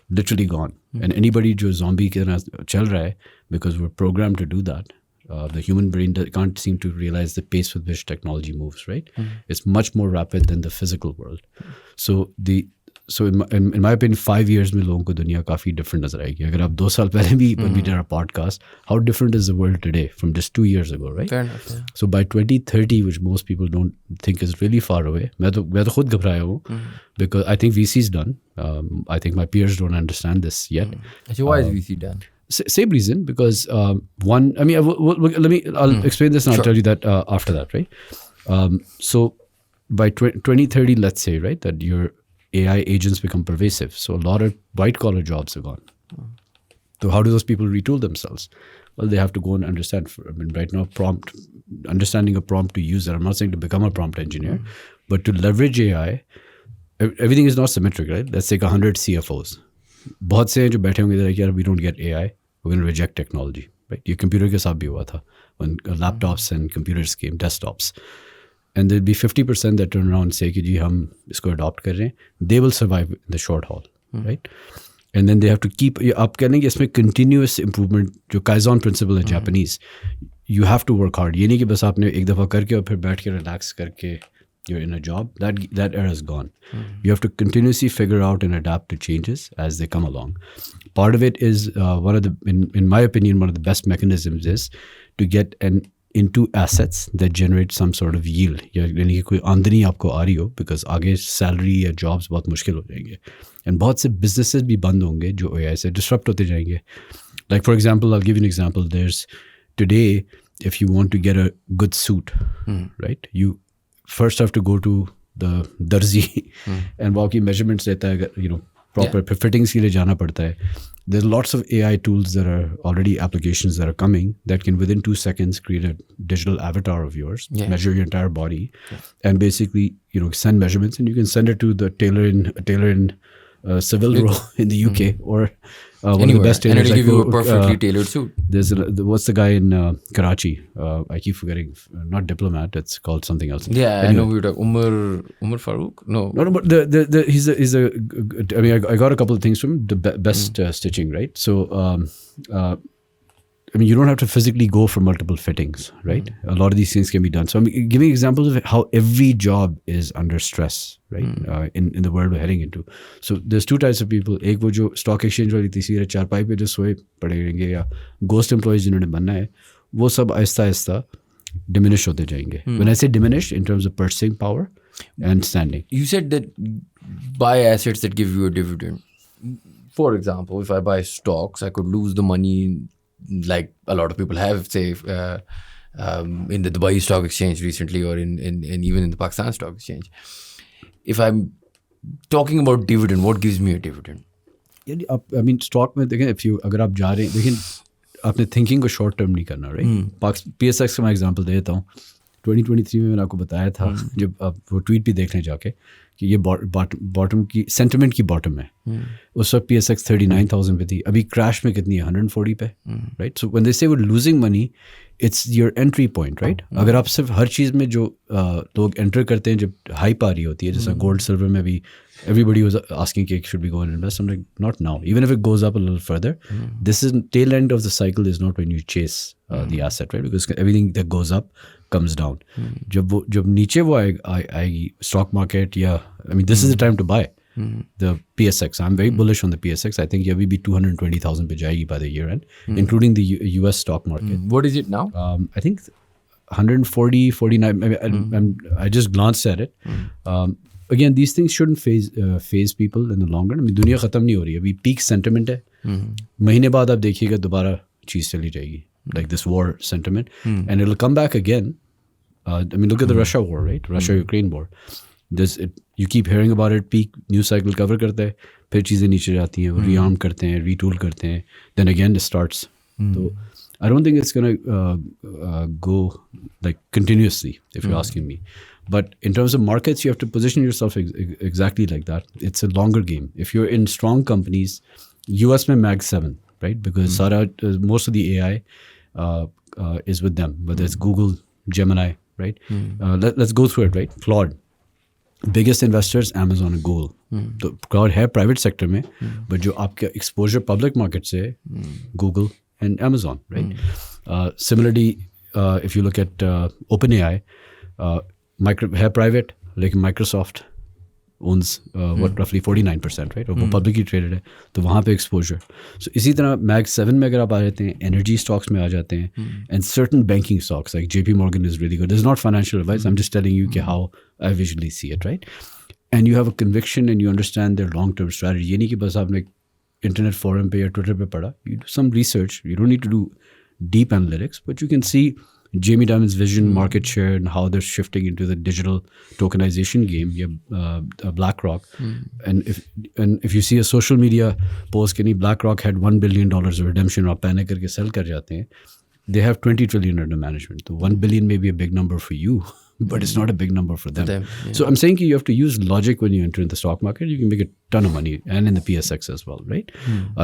Literally gone. And anybody jo zombie ke tarah chal raha hai, because we're programmed to do that. The human brain can't seem to realize the pace with which technology moves, right? It's much more rapid than the physical world. So in my opinion, 5 years में लोगों को दुनिया काफ़ी different नजर आएगी. अगर आप 2 साल पहले भी when we did our podcast, how different is the world today from just 2 years ago, right? Fair enough, yeah. So by 2030, which most people don't think is really far away, मैं तो खुद घबराया हूँ, because I think VC's done. I think my peers don't understand this yet. So why is VC done? Same reason, because one, I mean, I'll explain this and I'll tell you that after that, right? So by 2030, let's say, right, that your AI agents become pervasive. So a lot of white collar jobs are gone. So how do those people retool themselves? Well, they have to go and understand. I mean, right now, understanding a prompt to use it. I'm not saying to become a prompt engineer, but to leverage AI, everything is not symmetric, right? Let's take 100 CFOs. बहुत से हैं जो बैठे होंगे कि यार we don't get AI, we're going to reject technology, right? ये computer के साथ भी हुआ था when laptops and computers came, desktops. And there'll be 50% that turn around and say कि जी हम इसको adopt कर रहे हैं. They will survive in the short haul, right? And then they have to keep, आप कह लेंगे इसमें continuous improvement, जो Kaizen principle है Japanese, you have to work hard. ये नहीं कि बस आपने एक दफ़ा करके और फिर बैठ के relax करके you're in a job. That era is gone. You have to continuously figure out and adapt to changes as they come along. Part of it is in my opinion, one of the best mechanisms is to get into assets that generate some sort of yield. यानी कि कोई आमदनी आपको आ रही हो, because आगे salary या jobs बहुत मुश्किल हो जाएंगे. And बहुत से businesses भी बंद होंगे जो AI से disrupt होते जाएंगे. Like for example, I'll give you an example. There's today, if you want to get a good suit, right? You first have to go to the darzi and walk in measurements लेता है, proper fittings के लिए जाना पड़ता है. There's lots of AI tools that are already applications that are coming that can within 2 seconds create a digital avatar of yours, measure your entire body, and basically send measurements, and you can send it to the tailor in Seville Row in the UK or one of the best tailors. And it'll give you a perfectly tailored suit. There's what's the guy in Karachi? I keep forgetting. Not Diplomat. It's called something else. Yeah, anyway. I know who you're talking. Umar Farooq? No, but he's a. I mean, I got a couple of things from him. The best stitching, right? So, I mean, you don't have to physically go for multiple fittings, right? A lot of these things can be done. So I'm giving examples of how every job is under stress, right? In the world we're heading into. So there's 2 types of people. एक वो जो stock exchange वाली तीसरी चारपाई पे जो सोए पड़े रहेंगे या ghost employees जिन्होंने बनना है, वो सब आहिस्ता आहिस्ता diminish होते जाएंगे. When I say diminish, in terms of purchasing power and standing. You said that buy assets that give you a dividend. For example, if I buy stocks, I could lose the money like a lot of people have, say, in the Dubai Stock Exchange recently, or in even in the Pakistan Stock Exchange. If I'm talking about dividend, what gives me a dividend? यानी आप I mean stock में देखें अगर आप जा रहे हैं लेकिन आपने थिंकिंग को शॉर्ट टर्म नहीं करना राइट PSX का मैं एग्जांपल दे देता हूँ 2023 में मैंने आपको बताया था जब आप वो ट्वीट भी देख लें जाके कि ये बॉटम की सेंटिमेंट की बॉटम है उस वक्त PSX 39,000 पे थी अभी क्रैश में कितनी है 140 पे राइट सो व्हेन दे से वो losing money it's your entry point right अगर आप सिर्फ हर चीज़ में जो लोग एंटर करते हैं जब हाइप आ रही होती है जैसा गोल्ड सिल्वर में भी everybody was asking should we go and invest. I'm like, not now. Even if it goes up a little further, this is tail end of the cycle is not when you chase the asset, right? Because everything that goes up comes down. जब नीचे वो आएगी stock market या I mean this is the time to buy the PSX. I'm very bullish on the PSX. I think ये अभी भी 220,000 पे जाएगी by the year end, including the US stock market. What is it now? I think 140, 49. I just glanced at it. Again, these things shouldn't phase people in the long run. I mean, दुनिया ख़त्म नहीं हो रही है अभी peak sentiment है महीने बाद आप देखिएगा दोबारा चीज़ चली जाएगी like this war sentiment and it'll come back again. I mean, look at the Russia war, right? Russia-Ukraine war. You keep hearing about it, peak news cycle cover करता है फिर चीज़ें नीचे जाती हैं वो rearm करते हैं retool करते हैं then again it starts. So I don't think it's gonna go like continuously if you're asking me. But in terms of markets, you have to position yourself exactly like that. It's a longer game. If you're in strong companies, US में Mag 7, right? Because most of the AI is with them, whether it's Google, Gemini, right? Let's go through it, right? Claude. Biggest investors, Amazon and Google. तो Claude है private sector में, but जो आपका exposure public market से Google and Amazon, right? Similarly, if you look at OpenAI, है private लेकिन Microsoft owns roughly 49%, right? और वो पब्लिकली ट्रेडेड है तो वहाँ पे एक्सपोजर सो इसी तरह मैग 7 में अगर आप आ जाते हैं एनर्जी स्टॉक्स में आ जाते हैं and certain banking stocks like JP Morgan is really good. This is not financial advice. I'm just telling you how I visually see it, right? And you have a conviction and you understand their long-term strategy. ये नहीं कि बस आपने internet forum पे या Twitter पे पढ़ा. You do some research. You don't need to do deep analytics, but you can see Jamie Dimon's vision, market share, and how they're shifting into the digital tokenization game. BlackRock, and if you see a social media post, कि BlackRock had $1 billion of redemption और panic करके sell कर जाते हैं. They have 20 trillion under management. So 1 billion may be a big number for you, but it's not a big number for them. So I'm saying you have to use logic when you enter in the stock market. You can make a ton of money, and in the PSX as well, right?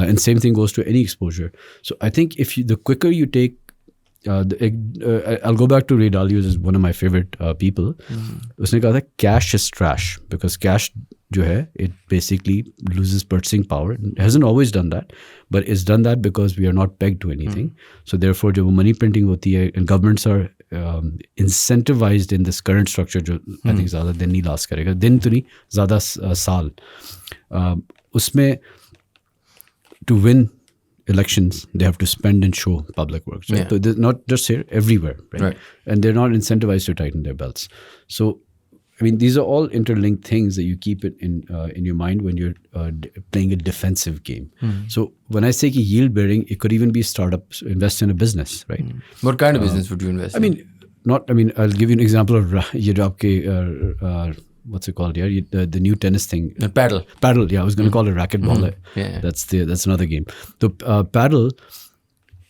And same thing goes to any exposure. So I think the quicker you take I'll go back to Ray Dalio, who's one of my favorite people. उसने कहा था cash is trash because cash जो है it basically loses purchasing power. It hasn't always done that, but it's done that because we are not pegged to anything. So therefore जब वो money printing होती है and governments are incentivized in this current structure जो I think ज़्यादा दिन नहीं last करेगा दिन तो नहीं ज़्यादा साल उसमें to win elections they have to spend and show public works, right? So they're not just here, everywhere, right? And they're not incentivized to tighten their belts. So I mean these are all interlinked things that you keep it in your mind when you're playing a defensive game. So when I say yield bearing, it could even be startups, invest in a business, right? What kind of business would you invest in? I'll give you an example of ये जो आपके what's it called? Yeah, the new tennis thing. Paddle. Yeah, I was going to call it racquetball. Yeah. That's another game. So paddle,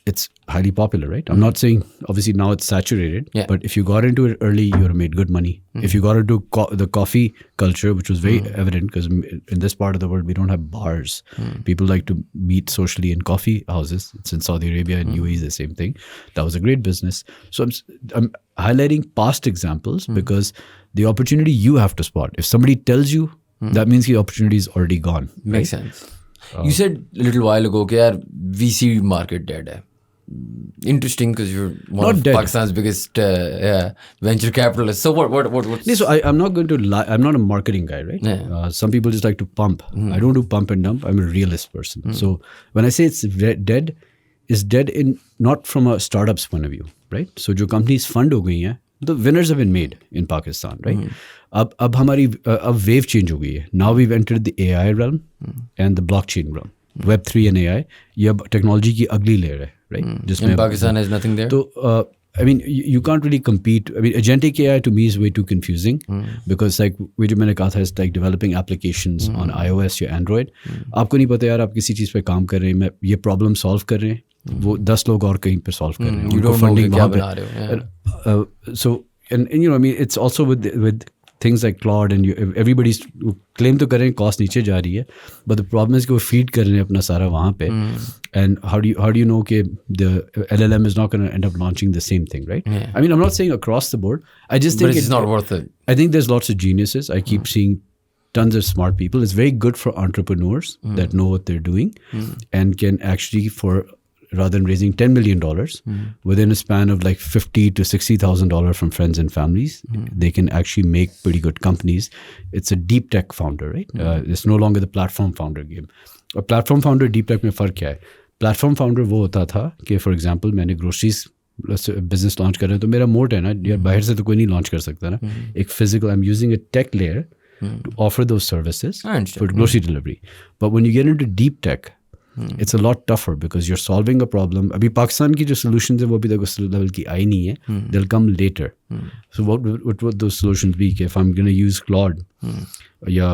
it's highly popular, right? I'm not saying obviously now it's saturated, but if you got into it early, you would have made good money. If you got into the coffee culture, which was very evident because in this part of the world we don't have bars. People like to meet socially in coffee houses. It's in Saudi Arabia and UAE is the same thing. That was a great business. So I'm highlighting past examples because the opportunity you have to spot. If somebody tells you, that means the opportunity is already gone. Makes sense. You said a little while ago कि यार VC market dead है. Interesting because you're one of Pakistan's biggest venture capitalists. So what's... So I'm not going to lie. I'm not a marketing guy, right? Yeah. Some people just like to pump. I don't do pump and dump. I'm a realist person. So when I say it's dead, it's dead in not from a startup's point of view, right? So जो companies fund हो गई हैं, the winners have been made in Pakistan, right? अब हमारी wave change हो गई है. Now we've entered the AI realm and the blockchain realm. Web3 and AI, ये अब technology की अगली layer है, right? And Pakistan has nothing there? तो I mean, you can't really compete. I mean, agentic AI to me is way too confusing because like वो जो मैंने कहा था is like developing applications on iOS या Android. आपको नहीं पता यार आप किसी चीज़ पे काम कर रहे हैं, मैं ये problem solve कर रहे हैं, वो 10 लोग और कहीं पे solve कर रहे हैं. You उनको don't know funding कि क्या वहाँ पे. बना रहे हो. So and you know, I mean, it's also with things like Claude and everybody's claim तो कर रहे हैं cost नीचे जा रही है, but the problem is कि वो feed कर रहे हैं अपना सारा वहाँ पे, and how do you know कि the LLM is not going to end up launching the same thing, right? Yeah. I mean, I'm not saying across the board. I just But think it's not worth it. I think there's lots of geniuses. I keep seeing tons of smart people. It's very good for entrepreneurs that know what they're doing and can actually, for rather than raising $10 million within a span of like $50,000 to $60,000 from friends and families, they can actually make pretty good companies. It's a deep tech founder, right? It's no longer the platform founder game. A platform founder, deep tech में फ़र्क क्या है? Platform founder वो होता था कि for example मैंने groceries business launch कर रहे हैं तो मेरा मोट है ना यार, बाहर से तो कोई नहीं launch कर सकता ना. एक physical, I'm using a tech layer to offer those services for grocery delivery. But when you get into deep tech, it's a lot tougher because you're solving a problem. अभी पाकिस्तान की जो solutions है वो अभी तक उस level की आई नहीं है. They'll come later. So what would those solutions be? If I'm going to use Claude या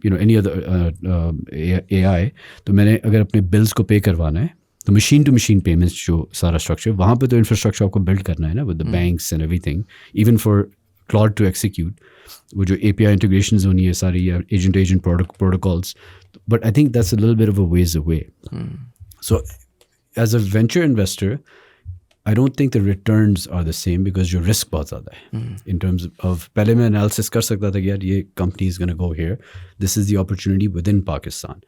you know any other AI, तो मैंने अगर अपने bills को pay करवाना है तो machine to machine payments जो सारा structure वहाँ पे तो infrastructure आपको build करना है ना with the banks and everything. Even for Claude to execute, वो जो API integrations होनी है सारी या agent to agent protocols. But I think that's a little bit of a ways away. So as a venture investor, I don't think the returns are the same because your risk बहुत ज़्यादा है. In terms of पहले मैं analysis कर सकता था कि यार ये company is going to go here. This is the opportunity within Pakistan.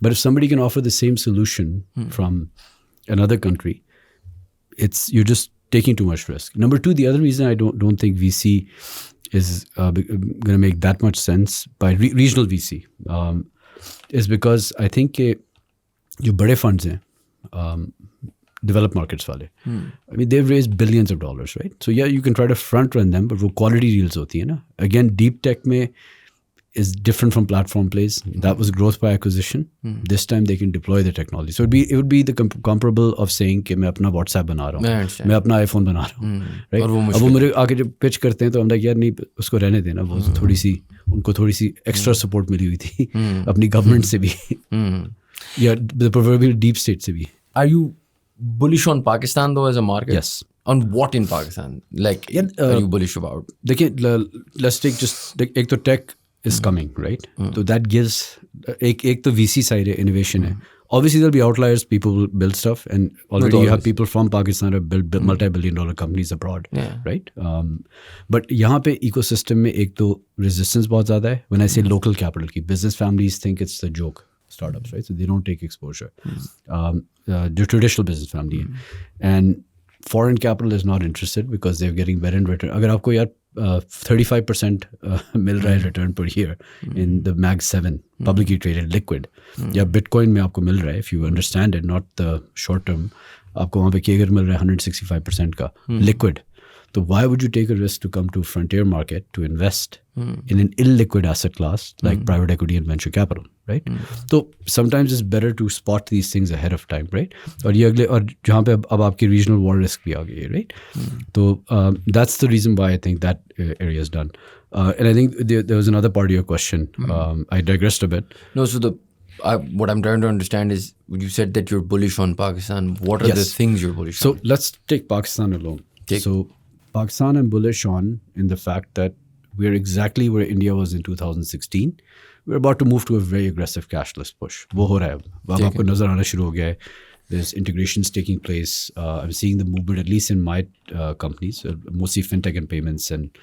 But if somebody can offer the same solution from another country, you're just taking too much risk. Number two, the other reason I don't think VC is going to make that much sense by regional VC is because I think जो बड़े funds हैं developed markets वाले, I mean they've raised billions of dollars, right? So yeah, you can try to front run them, but वो quality deals होती है ना. Again, deep tech में is different from platform plays. That was growth by acquisition. This time they can deploy the technology. So it would be the comparable of saying कि मैं अपना WhatsApp बना रहा हूँ, मैं अपना iPhone बना रहा हूँ, right? अब वो मेरे आगे जब pitch करते हैं तो हम like यार नहीं उसको रहने देना, वो थोड़ी सी उनको थोड़ी सी extra support मिली हुई थी अपनी government से भी या the proverbial deep state से भी. Are you bullish on Pakistan though as a market? Yes. On what in Pakistan? Like are you bullish about? देखिए let's take just एक तो tech is coming, right? So that gives एक तो VC side है, innovation है. Obviously there'll be outliers, people will build stuff and already you have people from Pakistan who have built multi-billion-dollar companies abroad, right? But यहाँ पे ecosystem में एक तो resistance बहुत ज़्यादा है. When I say local capital की, business families think it's a joke, startups, right? So they don't take exposure. The traditional business family है. And foreign capital is not interested because they're getting better in return. अगर आपको यार 35% मिल रहा है return per year in the Mag 7 publicly traded liquid या Bitcoin में आपको मिल रहा है, if you understand it, not the short term, आपको वहाँ पे केगर मिल रहा है 165% का liquid. So why would you take a risk to come to frontier market to invest in an illiquid asset class like private equity and venture capital, right? So sometimes it's better to spot these things ahead of time, right? और ये अगले और जहाँ पे अब आपकी regional war risk भी आ गई है, right? So that's the reason why I think that area is done. And I think there was another part of your question. I digressed a bit. No, so what I'm trying to understand is you said that you're bullish on Pakistan. What are the things you're bullish on? So let's take Pakistan alone. So Pakistan I'm bullish on in the fact that we're exactly where India was in 2016. We're about to move to a very aggressive cashless push. वो हो रहा है अब आपको नज़र आना शुरू हो गया है. There's integrations taking place. I'm seeing the movement, at least in my companies, mostly fintech and payments, and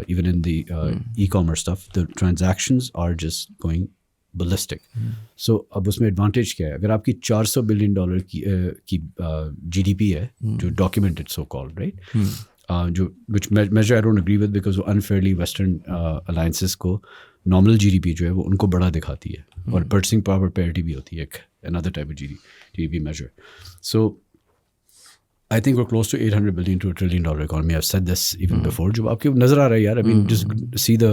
even in the e-commerce stuff. The transactions are just going ballistic. So अब उसमें advantage क्या है? अगर आपकी $400 billion की GDP है, जो documented so called, right? Which measure I don't agree with because वो unfairly Western alliances को nominal GDP जो है वो उनको बड़ा दिखाती है और purchasing power parity भी होती है एक another type of GDP measure. So I think we're close to $800 billion to $1 trillion economy. I've said this even before. जो आपके नज़र आ रहा है यार, I mean just see the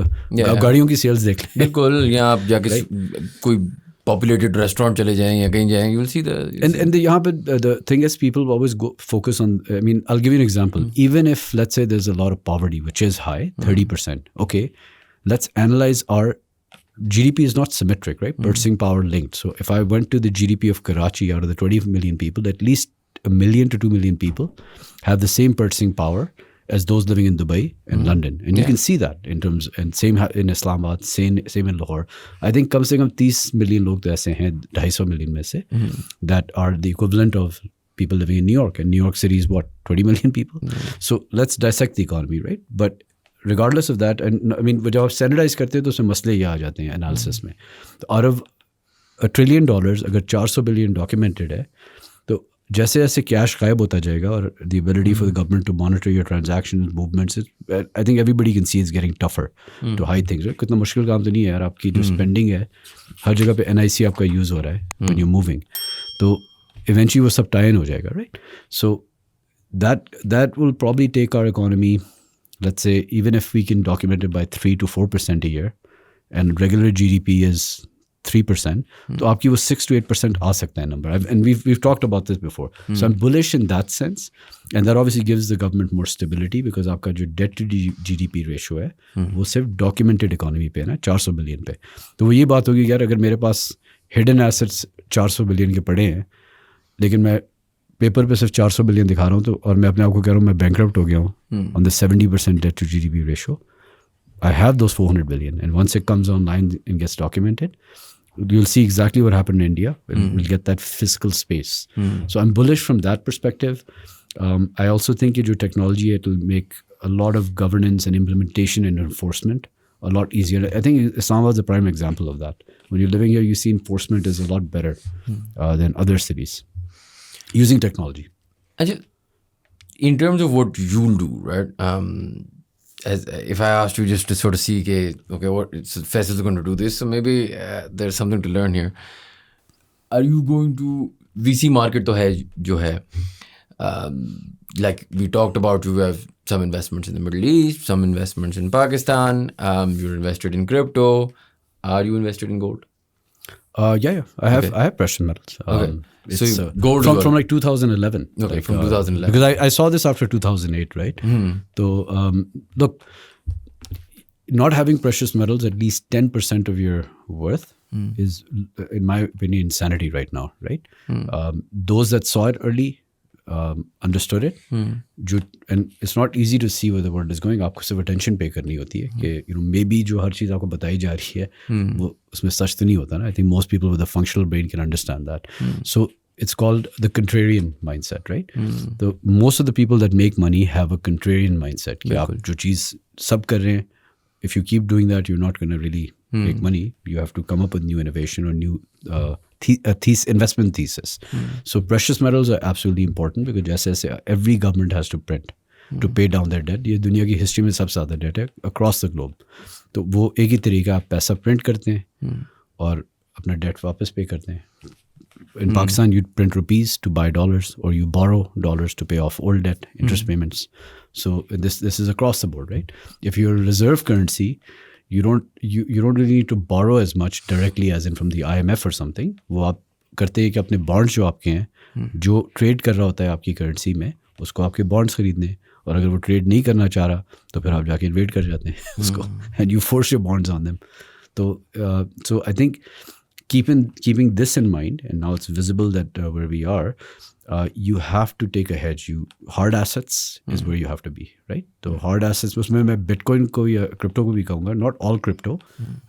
आप गाड़ियों की sales देख लें. बिल्कुल, यहाँ आप जाके कोई populated restaurant चले जाएं या कहीं जाएं, you'll see the And यहाँ पे the thing is people always go focus on, I mean, I'll give you an example. Even if, let's say, there's a lot of poverty, which is high, 30%. Okay, let's analyze our GDP is not symmetric, right? Purchasing power linked. So if I went to the GDP of Karachi, out of the 20 million people, at least 1 million to 2 million people have the same purchasing power as those living in Dubai and London. And you can see that in terms, and same in Islamabad, same in Lahore. I think कम से कम 30 million लोग तो ऐसे हैं 250 million में से that are the equivalent of people living in New York. And New York City is what, 20 million people? So let's dissect the economy, right? But regardless of that, and I mean, जब आप standardize करते हैं तो उसमें मसले ये आ जाते हैं analysis में. तो out of $1 trillion, अगर 400 billion documented है, तो जैसे जैसे कैश गायब होता जाएगा और the ability for the government to monitor your transactions, movements, I think everybody can see it's getting tougher to hide things. Right? कितना मुश्किल काम तो नहीं है यार, आपकी जो spending है हर जगह पे NIC आपका यूज़ हो रहा है when you're moving, तो eventually वो सब tie in हो जाएगा, right? So that will probably take our economy, let's say, even if we can document it by 3 to 4% a year, and regular GDP is 3%, तो आपकी वो 6 to 8% आ सकता है number. And we've talked about this before. So I'm bullish in that sense, and that obviously gives the government more stability because आपका जो debt to GDP ratio है वो सिर्फ documented economy पे है ना, 400 billion पे. तो वो ये बात होगी यार, अगर मेरे पास hidden assets 400 billion के पड़े हैं, लेकिन मैं पेपर पे सिर्फ 400 बिलियन दिखा रहा हूँ, तो और मैं अपने आप को कह रहा हूँ मैं bankrupt हो गया हूँ on the 70% debt to GDP ratio. I have those 400 billion, and once it comes online and gets documented, you'll see exactly what happened in India. We'll get that fiscal space. So I'm bullish from that perspective. I also think your technology, it will make a lot of governance and implementation and enforcement a lot easier. I think Islamabad is a prime example of that. When you're living here, you see enforcement is a lot better than other cities using technology. In terms of what you'll do, right? As if I asked you just to sort of see, okay, what Faisal is going to do this, so maybe there's something to learn here. Are you going to VC market to hai jo hai, like we talked about, you have some investments in the Middle East, some investments in Pakistan, you're invested in crypto. Are you invested in gold? Yeah. I have precious metals. Okay. It's, So gold from like 2011. Okay, like, from 2011. Because I saw this after 2008, right? So look, not having precious metals at least 10% of your worth is, in my opinion, insanity right now, right? Those that saw it early understood it. And it's not easy to see where the world is going. आपको सिर्फ attention pay करनी होती है कि maybe जो हर चीज़ आपको बताई जा रही है वो उसमें सच तो नहीं होता ना. I think most people with a functional brain can understand that. So it's called the contrarian mindset, right? So most of the people that make money have a contrarian mindset कि आप जो चीज़ सब कर रहे हैं, if you keep doing that, you're not going to really make money. You have to come up with new innovation or new investment thesis. So precious metals are absolutely important because जैसे every government has to print to pay down their debt. ये दुनिया की history में सबसे ज़्यादा date है across the globe. तो वो एक ही तरीका, आप पैसा प्रिंट करते हैं और अपना डेट वापस पे करते हैं. In Pakistan, you print rupees to buy dollars, or you borrow dollars to pay off old debt, interest payments. So this is across the board, right? If you're a reserve currency, you don't really need to borrow as much directly as in from the IMF or something. वो आप करते हैं कि अपने bonds जो आपके हैं, जो ट्रेड कर रहा होता है आपकी करेंसी में, उसको आपके bonds खरीदने, और अगर वो ट्रेड नहीं करना चाह रहा तो फिर आप जाके इन्वेट कर जाते हैं उसको, and you force your bonds on them. So I think keeping this in mind, and now it's visible that where we are, you have to take a hedge. Hard assets is where you have to be, right? So hard assets, उसमें मैं Bitcoin को या crypto को भी कहूँगा, not all crypto.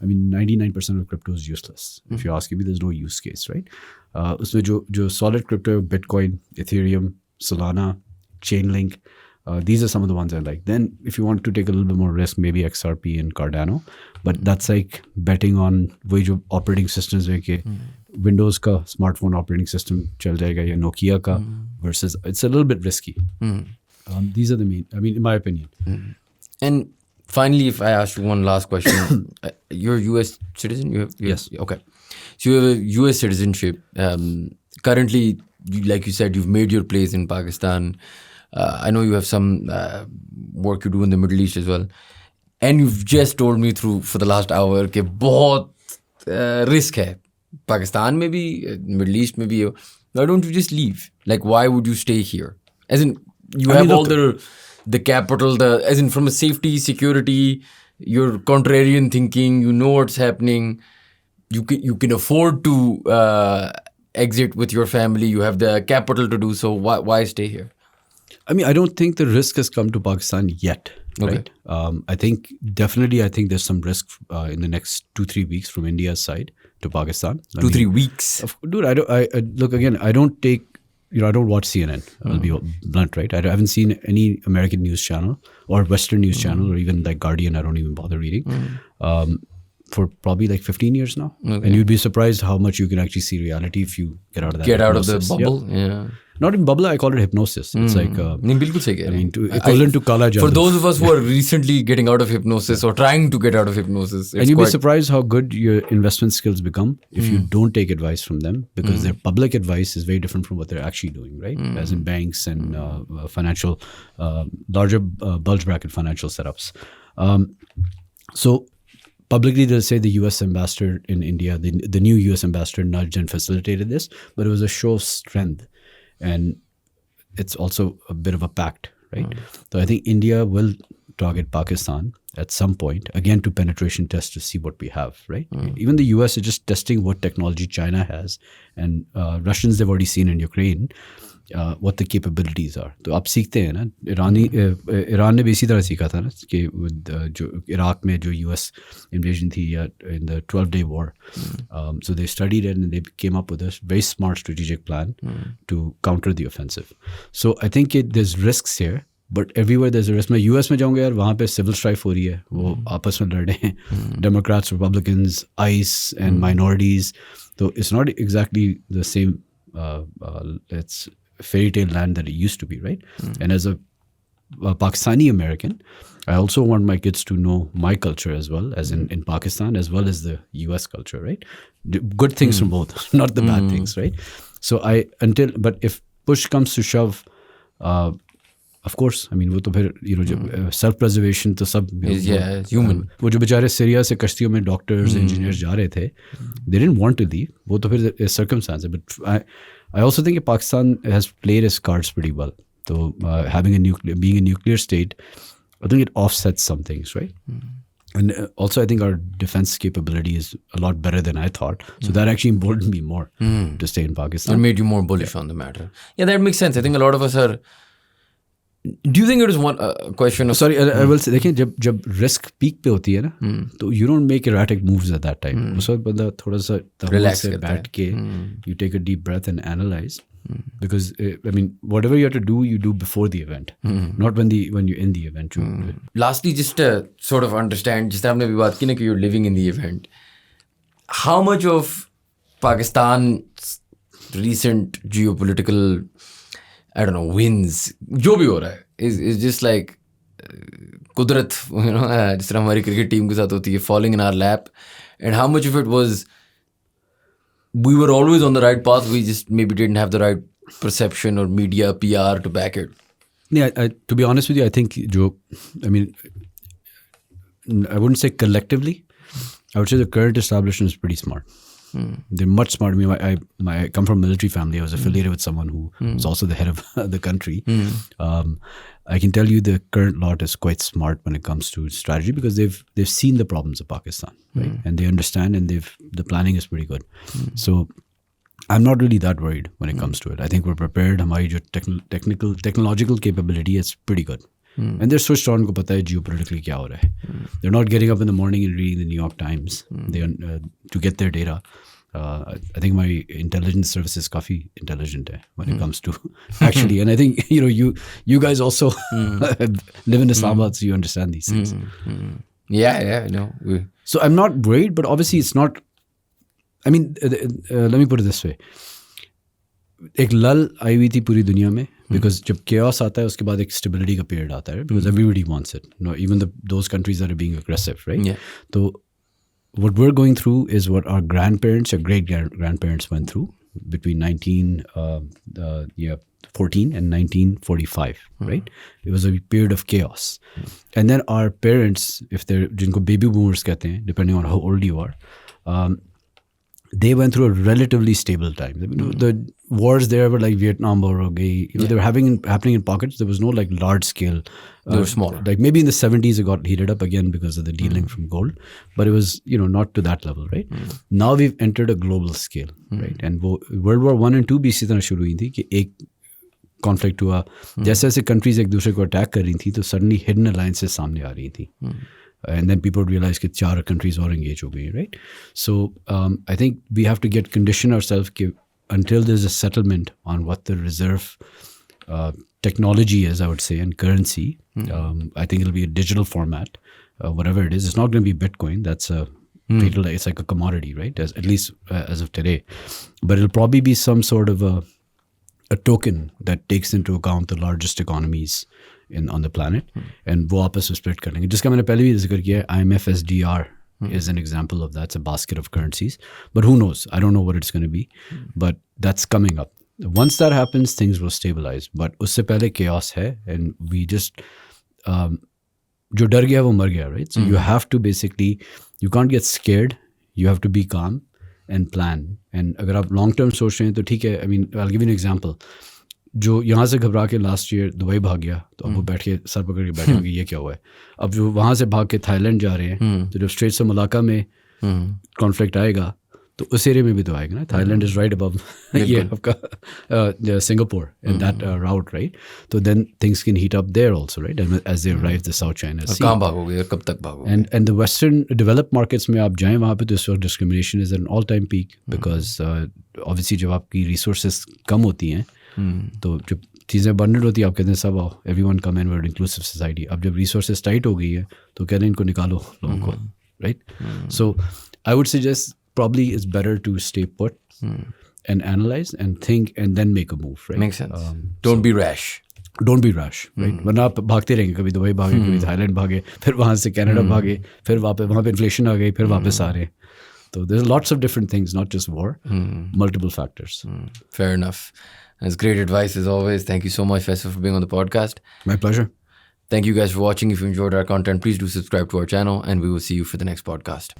I mean 99% of crypto is useless. If you ask me, there's no use case, right? उसमें जो solid crypto, Bitcoin, Ethereum, Solana, Chainlink, these are some of the ones I like. Then if you want to take a little bit more risk, maybe XRP and Cardano, but that's like betting on वही जो operating systems है कि Windows का smartphone operating system चल जाएगा या Nokia का, versus it's a little bit risky. These are the main, I mean, in my opinion. And finally, if I ask you one last question, you're a US citizen? Yes. Okay. So you have a US citizenship. Currently, like you said, you've made your place in Pakistan. I know you have some work you do in the Middle East as well. And you've just told me for the last hour कि बहुत risk है Pakistan maybe, Middle East maybe, why don't you just leave? Like, why would you stay here? As in, you have all the capital, as in from a safety, security, your contrarian thinking, you know what's happening. You can afford to exit with your family. You have the capital to do so. Why stay here? I mean, I don't think the risk has come to Pakistan yet. Right. I think there's some risk in the next 2-3 weeks from India's side to Pakistan. 2-3 weeks. Dude, I look again. I don't watch CNN. I'll be blunt, right? I haven't seen any American news channel or Western news channel or even like Guardian. I don't even bother reading for probably like 15 years now. And you'd be surprised how much you can actually see reality if you get out of that. Get out of the bubble. Yeah. Not in bubble, I call it hypnosis. It's like equivalent to Kala Jadoo. For those of us who are recently getting out of hypnosis or trying to get out of hypnosis, and you'd be surprised how good your investment skills become if you don't take advice from them, because their public advice is very different from what they're actually doing, right? As in banks and financial, larger bulge bracket financial setups. So publicly, they'll say the U.S. ambassador in India, the new U.S. ambassador nudged and facilitated this, but it was a show of strength. And it's also a bit of a pact, right? So I think India will target Pakistan at some point, again, to penetration test to see what we have, right? Even the US is just testing what technology China has. And Russians, they've already seen in Ukraine what the capabilities are. तो आप सीखते हैं ना, Iran ने भी इसी तरह सीखा था ना कि जो इराक में जो US invasion थी या in the 12-day war. So they studied it and they came up with a very smart strategic plan to counter the offensive. So I think there's risks here. But everywhere there's a risk. मैं US में जाऊँगा यार, वहाँ पे civil strife हो रही है, वो आपस में लड़ रहे हैं, Democrats, Republicans, ICE and minorities. So it's not exactly the same it's fairy tale land that it used to be, right? And as a Pakistani American, I also want my kids to know my culture as well, as in Pakistan, as well as the US culture, right? Good things from both, not the bad things, right? So but if push comes to shove, of course, I mean, वो तो फिर self preservation तो सब human. वो जो बेचारे Syria से कश्तियों में doctors, engineers जा रहे थे, they didn't want to leave. वो तो फिर circumstance. But I also think Pakistan has played its cards pretty well. So being a nuclear state, I think it offsets some things, right? And also, I think our defense capability is a lot better than I thought. So that actually emboldened me more to stay in Pakistan. It made you more bullish on the matter. Yeah, that makes sense. I think a lot of us are. Do you think it is one question of... Sorry, I will say, देखिए जब risk peak पे होती है ना, तो you don't make erratic moves at that time. उस वक्त बंदा थोड़ा सा relax से बैठ के, you take a deep breath and analyze. Because I mean, whatever you have to do, you do before the event, not when you're in the event. Lastly, just to sort of understand, just आपने भी बात की ना कि you're living in the event. How much of Pakistan's recent geopolitical, I don't know, wins, जो भी हो रहा है, is just like कुदरत, जिस तरह हमारी क्रिकेट टीम के साथ होती है, falling in our lap, and how much of it was we were always on the right path, we just maybe didn't have the right perception or media, PR to back it. Yeah, to be honest with you, I think I wouldn't say collectively, I would say the current establishment is pretty smart. They're much smarter. I mean, I come from a military family. I was affiliated with someone who was also the head of the country. I can tell you the current lot is quite smart when it comes to strategy, because they've seen the problems of Pakistan, right? And they understand, and the planning is pretty good. So I'm not really that worried when it comes to it. I think we're prepared. Hamari jo technological capability is pretty good. And they're switched on, ko pata hai geopolitically kya ho raha hai. They're not getting up in the morning and reading the New York Times to get their data. I think my intelligence service is kafi intelligent when it comes to actually, and I think you guys also live in Islamabad, so you understand these things. Yeah, I know. So I'm not worried, but obviously it's not. I mean, let me put it this way. एक लल आई हुई थी पूरी दुनिया में, because जब chaos आता है उसके बाद एक stability का period आता है, because everybody wants it. Even those countries that are being aggressive, right? Yeah. So what we're going through is what our grandparents or great grandparents went through between 1914 and 1945, right? It was a period of chaos. And then our parents, if they're जिनको baby boomers कहते हैं, depending on how old you are, they went through a relatively stable time. I mean, the wars there were like Vietnam War, they were happening in pockets. There was no like large scale. They were smaller. Like maybe in the 70s it got heated up again because of the dealing from gold, but it was not to that level, right? Now we've entered a global scale, right? And World War I and II भी इसी तरह शुरू हुई थी कि एक conflict हुआ, जैसे जैसे कंट्रीज एक दूसरे को अटैक कर रही थी तो सडनली हिडन अलायंसेस सामने आ रही थी, and then people realize कि 4 countries और engage हो गई, right? So I think we have to condition ourselves कि until there's a settlement on what the reserve technology is, I would say, and currency, I think it'll be a digital format, whatever it is. It's not going to be Bitcoin. That's it's like a commodity, right? At least as of today. But it'll probably be some sort of a token that takes into account the largest economies on the planet, and वो आपस में split करेंगे. जिसका मैंने पहले भी जिक्र किया है, IMF SDR is an example of that. It's a basket of currencies. But who knows? I don't know what it's going to be. But that's coming up. Once that happens, things will stabilize. But उससे पहले chaos है, and we just जो डर गया वो मर गया, right? So you have to basically, you can't get scared. You have to be calm and plan. And अगर आप long term सोच रहे हैं तो ठीक है. I mean, I'll give you an example. जो यहाँ से घबरा के लास्ट ईयर दुबई भाग गया, तो अब वो बैठ के सर पकड़ के बैठे होंगे ये क्या हुआ है. अब जो वहाँ से भाग के थाईलैंड जा रहे हैं, तो जब स्ट्रेट्स ऑफ मलाक्का में कॉन्फ्लिक्ट आएगा तो उस एरिया में भी तो आएगा ना. थाईलैंड इज राइट अबव ये आपका Singapore and that route, right? तो then things can heat up there also, right? And as they arrive the South China Sea. कहाँ भागोगे, कब तक भागोगे? And the western developed markets में आप जाएं, वहाँ पे तो इस वक्त discrimination is an all time peak, because obviously जब आपकी रिसोर्सेज कम होती हैं तो जब चीज़ें अबंडेंट होती है, आप कहते हैं सब आओ, एवरीवन कम इन, वर्ड इंक्लूसिव सोसाइटी. अब जब रिसोर्सेज टाइट हो गई है तो कहते हैं इनको निकालो लोगों को, right? So I would suggest probably it's better to stay put and analyze and think and then make a move, right? Makes sense. Don't be rash. Don't be rash, right? वरना आप भागते रहेंगे, कभी दुबई भागे, कभी Thailand भागे, फिर वहाँ से कनाडा भागे, फिर वहाँ पे इन्फ्लेशन आ गई, फिर वापस आ रहे. So there's lots of different things, not just war, multiple factors. Fair enough. That's great advice as always. Thank you so much, Faisal, for being on the podcast. My pleasure. Thank you guys for watching. If you enjoyed our content, please do subscribe to our channel, and we will see you for the next podcast.